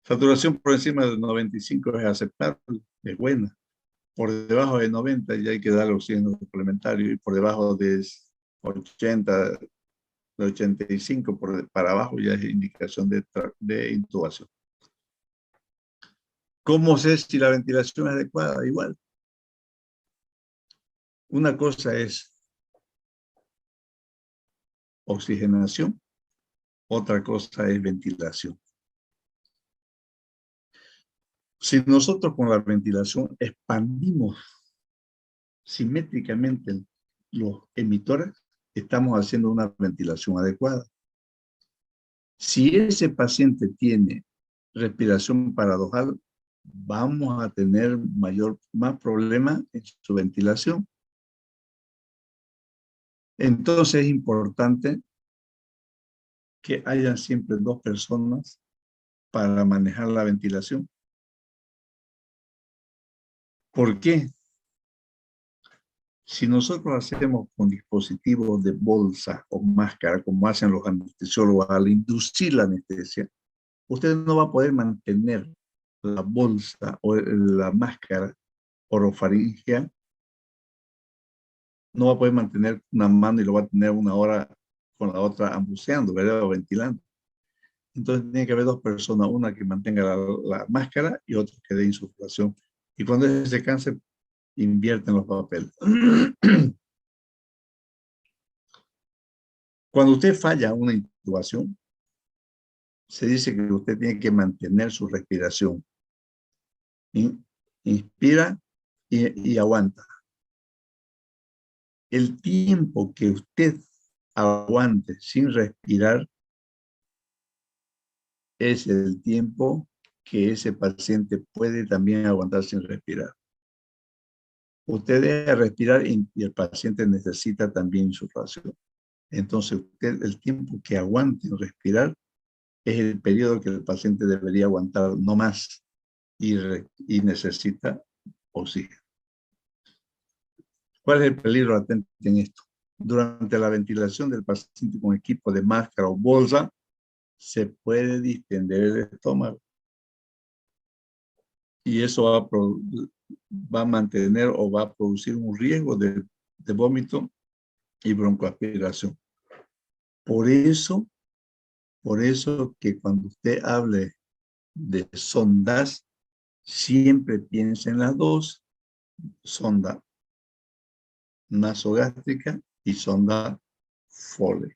S1: Saturación por encima de 95 es aceptable, es buena. Por debajo de 90 ya hay que dar oxígeno suplementario y por debajo de 80, de 85 para abajo ya es indicación de intubación. ¿Cómo sé si la ventilación es adecuada? Igual. Una cosa es oxigenación, otra cosa es ventilación. Si nosotros con la ventilación expandimos simétricamente los emitores, estamos haciendo una ventilación adecuada. Si ese paciente tiene respiración paradojal, vamos a tener más problemas en su ventilación. Entonces es importante que haya siempre dos personas para manejar la ventilación. ¿Por qué? Si nosotros hacemos con dispositivos de bolsa o máscara, como hacen los anestesiólogos al inducir la anestesia, usted no va a poder mantener la bolsa o la máscara orofaringea, no va a poder mantener una mano y lo va a tener una hora con la otra ambuceando, ¿verdad? O ventilando. Entonces tiene que haber dos personas, una que mantenga la máscara y otra que dé insuflación. Y cuando se canse, invierten los papeles. Cuando usted falla una intubación, se dice que usted tiene que mantener su respiración Inspira y aguanta. El tiempo que usted aguante sin respirar es el tiempo que ese paciente puede también aguantar sin respirar. Usted debe respirar y el paciente necesita también insuflación. Entonces, usted el tiempo que aguante en respirar es el periodo que el paciente debería aguantar, no más, y necesita oxígeno. ¿Cuál es el peligro latente en esto? Durante la ventilación del paciente con equipo de máscara o bolsa, se puede distender el estómago. Y eso va a mantener o va a producir un riesgo de vómito y broncoaspiración. Por eso que cuando usted hable de sondas, siempre piense en las dos, sonda nasogástrica y sonda Foley.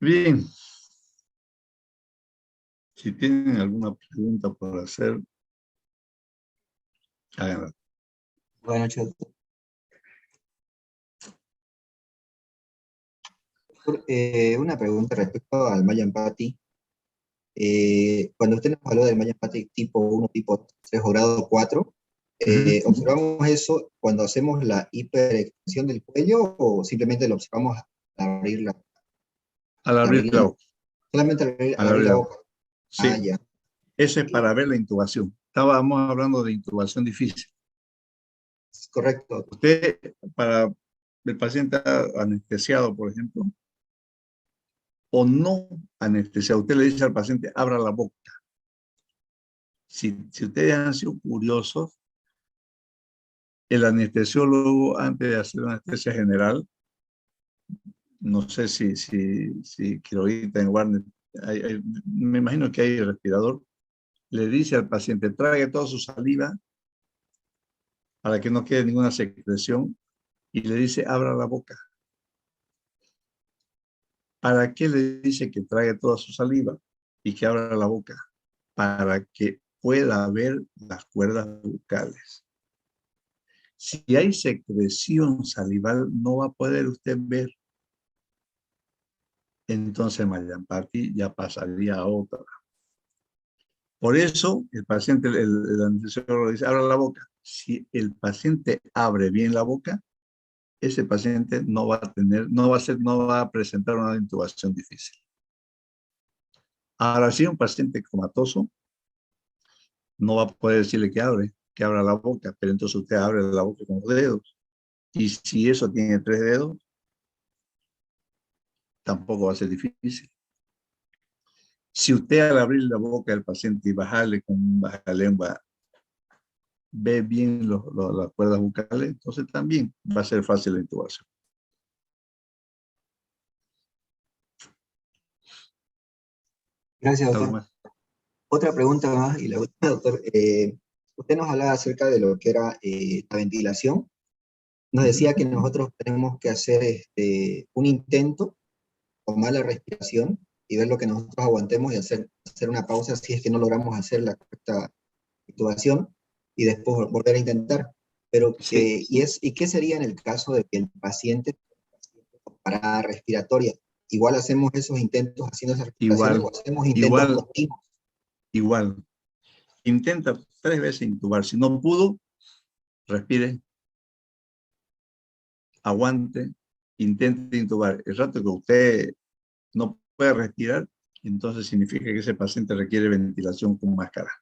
S1: Bien, si tienen alguna pregunta por hacer, háganla.
S3: Buenas noches, doctor. Una pregunta respecto al Mallampati. Cuando usted nos habló del Mallampati tipo 1, tipo 3 o grado 4, ¿observamos eso cuando hacemos la hiperextensión del cuello o simplemente lo observamos al abrir la boca?
S1: Al abrir la boca.
S3: Solamente al abrir la boca.
S1: Sí,
S3: Ya.
S1: ese es para ver la intubación. Estábamos hablando de intubación difícil.
S3: Correcto.
S1: Usted, para el paciente anestesiado, por ejemplo, o no anestesiado, usted le dice al paciente, abra la boca. Si ustedes han sido curiosos, el anestesiólogo, antes de hacer una anestesia general, no sé si Quiroguita en Warner, me imagino que hay respirador, le dice al paciente, trague toda su saliva para que no quede ninguna secreción y le dice, abra la boca. ¿Para qué le dice que trague toda su saliva y que abra la boca? Para que pueda ver las cuerdas bucales. Si hay secreción salival, no va a poder usted ver. Entonces Mallampati ya pasaría a otra. Por eso el paciente, el anestesiólogo dice, abra la boca. Si el paciente abre bien la boca, ese paciente no va a presentar una intubación difícil. Ahora sí, un paciente comatoso no va a poder decirle que abra la boca, pero entonces usted abre la boca con los dedos. Y si eso tiene 3 dedos, tampoco va a ser difícil. Si usted al abrir la boca del paciente y bajarle con baja lengua, ve bien las cuerdas bucales, entonces también va a ser fácil la intubación.
S3: Gracias,
S1: ¿Algo
S3: doctor.
S1: más?
S3: Otra pregunta más, y la última, doctor. Usted nos hablaba acerca de lo que era la ventilación. Nos decía que nosotros tenemos que hacer un intento, tomar la respiración y ver lo que nosotros aguantemos y hacer una pausa si es que no logramos hacer la correcta intubación y después volver a intentar. Pero,
S1: Sí.
S3: ¿y qué sería en el caso de que el paciente con parada respiratoria? Igual hacemos esos intentos haciendo esas respiraciones o hacemos intentos continuos.
S1: Igual. Intenta 3 veces intubar. Si no pudo, respire, aguante, intente intubar. El rato que usted no puede respirar, entonces significa que ese paciente requiere ventilación con máscara.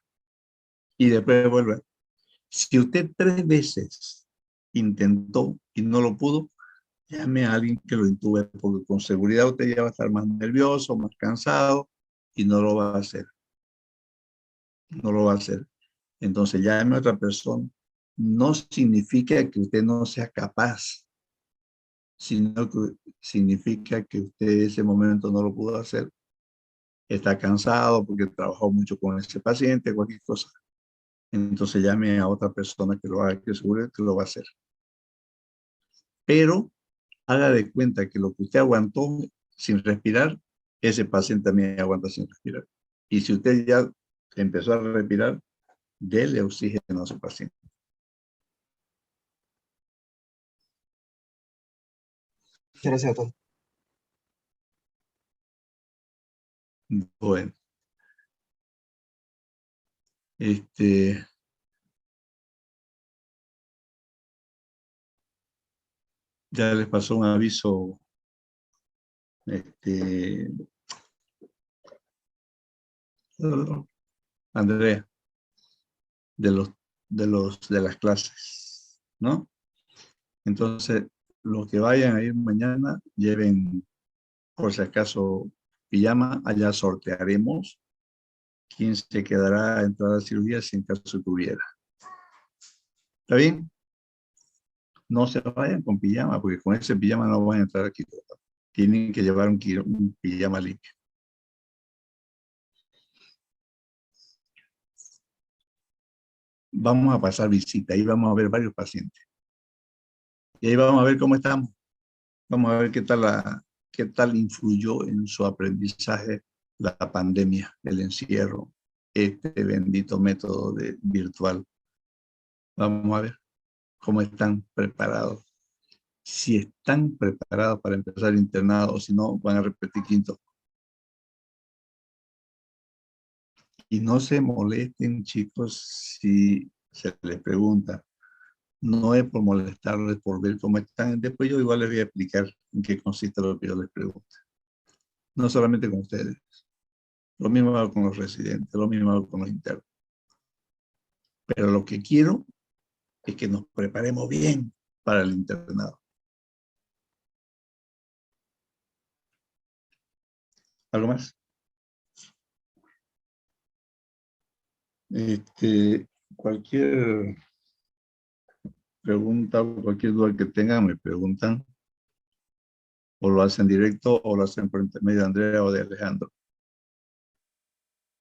S1: Y después vuelve. Si usted 3 veces intentó y no lo pudo, llame a alguien que lo intube, porque con seguridad usted ya va a estar más nervioso, más cansado y no lo va a hacer. No lo va a hacer. Entonces llame a otra persona. No significa que usted no sea capaz, sino que significa que usted en ese momento no lo pudo hacer. Está cansado porque trabajó mucho con ese paciente, cualquier cosa. Entonces llame a otra persona que lo haga, que seguro que lo va a hacer. Pero haga de cuenta que lo que usted aguantó sin respirar, ese paciente también aguanta sin respirar. Y si usted ya empezó a respirar, dele oxígeno a su paciente.
S3: Muchas gracias, doctor.
S1: Bueno, ya les pasó un aviso, Andrea, de las clases, ¿no? Entonces, los que vayan a ir mañana, lleven, por si acaso, pijama. Allá sortearemos quién se quedará a entrar a cirugía si en caso tuviera. ¿Está bien? No se vayan con pijama, porque con ese pijama no van a entrar aquí. Tienen que llevar un pijama limpio. Vamos a pasar visita, ahí vamos a ver varios pacientes. Y ahí vamos a ver cómo estamos. Vamos a ver qué tal influyó en su aprendizaje la pandemia, el encierro, este bendito método virtual. Vamos a ver cómo están preparados. Si están preparados para empezar internado o si no, van a repetir quinto. Y no se molesten, chicos, si se les pregunta. No es por molestarles, por ver cómo están. Después yo igual les voy a explicar en qué consiste lo que yo les pregunto. No solamente con ustedes. Lo mismo hago con los residentes, lo mismo hago con los internos. Pero lo que quiero es que nos preparemos bien para el internado. ¿Algo más? Cualquier pregunta o cualquier duda que tengan, me preguntan. O lo hacen directo o lo hacen por intermedio de Andrea o de Alejandro.